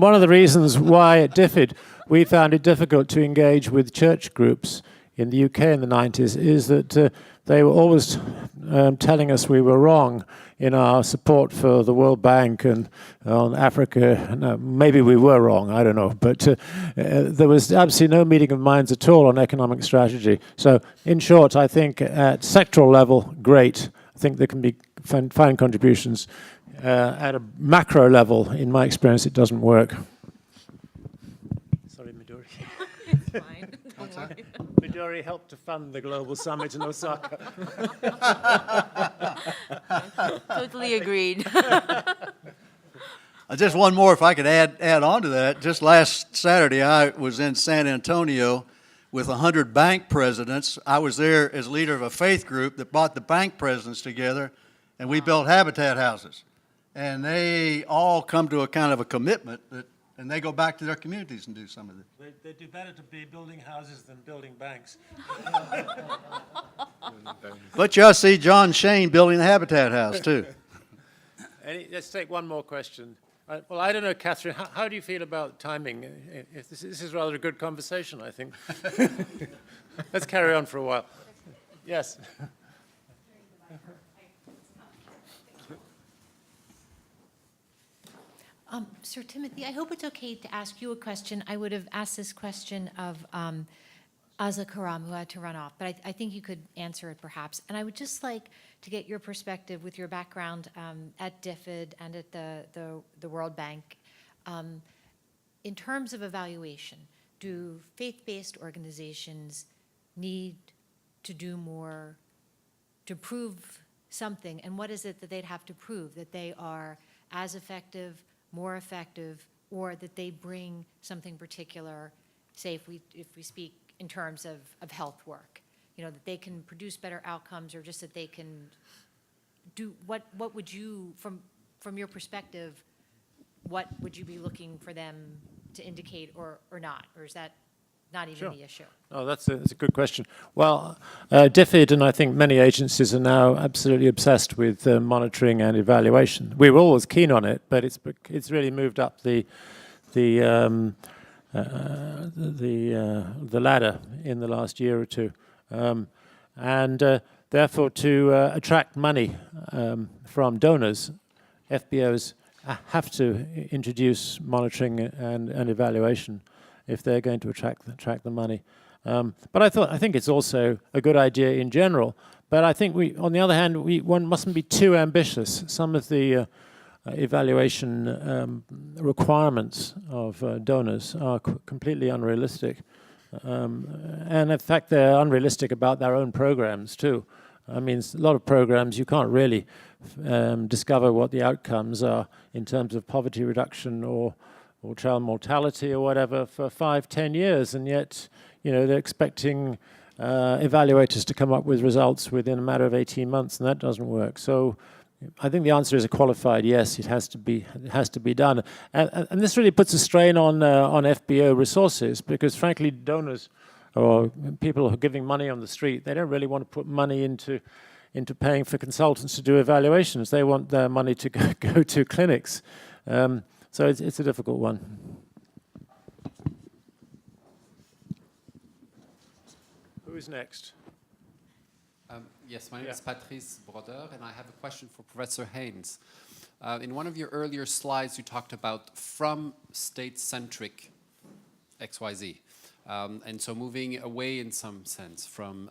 S1: one of the reasons why it differed, we found it difficult to engage with church groups in the UK in the 90s, is that they were always telling us we were wrong in our support for the World Bank and on Africa. No, maybe we were wrong, I don't know. But there was absolutely no meeting of minds at all on economic strategy. So in short, I think at sectoral level, great. I think there can be fine contributions. At a macro level, in my experience, it doesn't work. Sorry, Midori.
S6: It's fine. Don't worry.
S1: Midori helped to fund the global summit in Osaka.
S4: Totally agreed.
S5: Just one more, if I could add on to that. Just last Saturday, I was in San Antonio with 100 bank presidents. I was there as leader of a faith group that brought the bank presidents together, and we built Habitat houses. And they all come to a kind of a commitment and they go back to their communities and do some of it.
S1: They do better to be building houses than building banks.
S5: But you see John Shane building a Habitat house, too.
S1: Let's take one more question. Well, I don't know, Catherine, how do you feel about timing? This is rather a good conversation, I think. Let's carry on for a while. Yes.
S7: Sir Timothy, I hope it's okay to ask you a question. I would have asked this question of Azza Karam, who had to run off, but I think you could answer it perhaps. And I would just like to get your perspective with your background at DFID and at the World Bank. In terms of evaluation, do faith-based organizations need to do more to improve something, and what is it that they'd have to prove? That they are as effective, more effective, or that they bring something particular, say if we speak in terms of health work, you know, that they can produce better outcomes, or just that they can do, what would you, from your perspective, what would you be looking for them to indicate or not? Or is that not even the issue?
S1: Oh, that's a good question. Well, DFID and I think many agencies are now absolutely obsessed with monitoring and evaluation. We were always keen on it, but it's really moved up the ladder in the last year or two, and therefore to attract money from donors, FBOs have to introduce monitoring and evaluation if they're going to attract the money. But I think it's also a good idea in general. But I think on the other hand, one mustn't be too ambitious. Some of the evaluation requirements of donors are completely unrealistic. And in fact, they're unrealistic about their own programs too. I mean, a lot of programs you can't really discover what the outcomes are in terms of poverty reduction or child mortality or whatever for 5-10 years, and yet, you know, they're expecting evaluators to come up with results within a matter of 18 months, and that doesn't work. So I think the answer is a qualified yes. It has to be done, and this really puts a strain on FBO resources, because frankly, donors or people who are giving money on the street, they don't really want to put money into paying for consultants to do evaluations. They want their money to go to clinics. So it's a difficult one. Who is next?
S8: Yes, my name is Patrice Broder, and I have a question for Professor Haynes. In one of your earlier slides, you talked about from state-centric XYZ. And so moving away in some sense from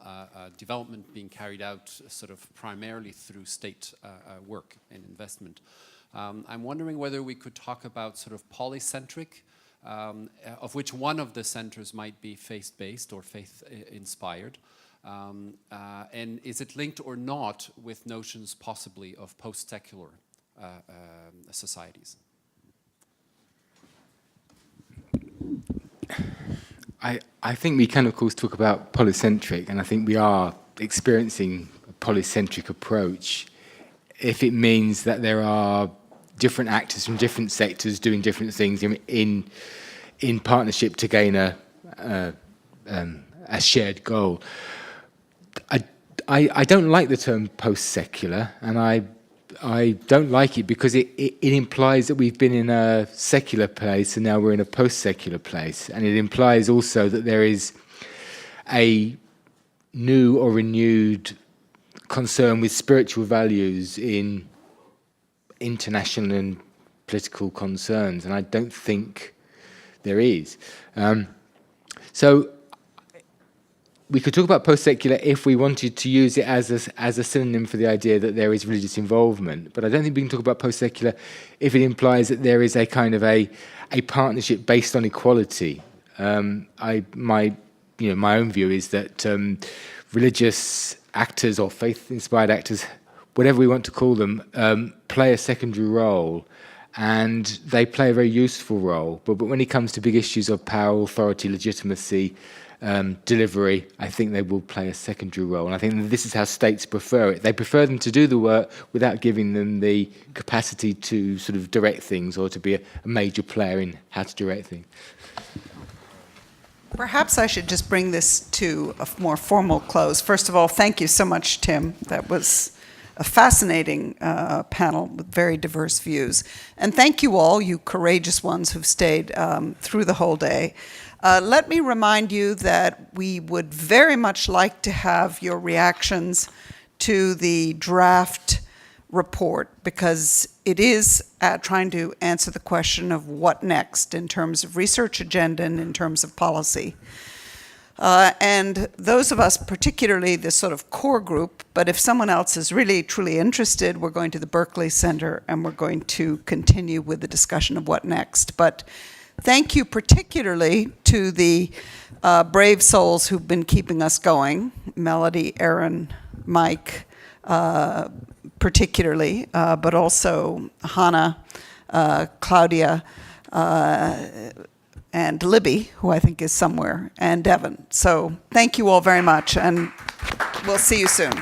S8: development being carried out sort of primarily through state work and investment. I'm wondering whether we could talk about sort of polycentric, of which one of the centers might be faith-based or faith-inspired. And is it linked or not with notions possibly of post-secular societies?
S3: I think we can, of course, talk about polycentric, and I think we are experiencing a polycentric approach if it means that there are different actors from different sectors doing different things in partnership to gain a shared goal. I don't like the term post-secular, and I don't like it because it implies that we've been in a secular place and now we're in a post-secular place. And it implies also that there is a new or renewed concern with spiritual values in international and political concerns. And I don't think there is. So we could talk about post-secular if we wanted to use it as a synonym for the idea that there is religious involvement. But I don't think we can talk about post-secular if it implies that there is a kind of a partnership based on equality. My own view is that religious actors or faith-inspired actors, whatever we want to call them, play a secondary role, and they play a very useful role. But when it comes to big issues of power, authority, legitimacy, delivery, I think they will play a secondary role. And I think this is how states prefer it. They prefer them to do the work without giving them the capacity to sort of direct things or to be a major player in how to direct things.
S9: Perhaps I should just bring this to a more formal close. First of all, thank you so much, Tim. That was a fascinating panel with very diverse views. And thank you all, you courageous ones who've stayed through the whole day. Let me remind you that we would very much like to have your reactions to the draft report, because it is trying to answer the question of what next in terms of research agenda and in terms of policy. And those of us, particularly the sort of core group, but if someone else is really truly interested, we're going to the Berkley Center and we're going to continue with the discussion of what next. But thank you particularly to the brave souls who've been keeping us going, Melody, Aaron, Mike, particularly, but also Hannah, Claudia, and Libby, who I think is somewhere, and Devin. So thank you all very much, and we'll see you soon.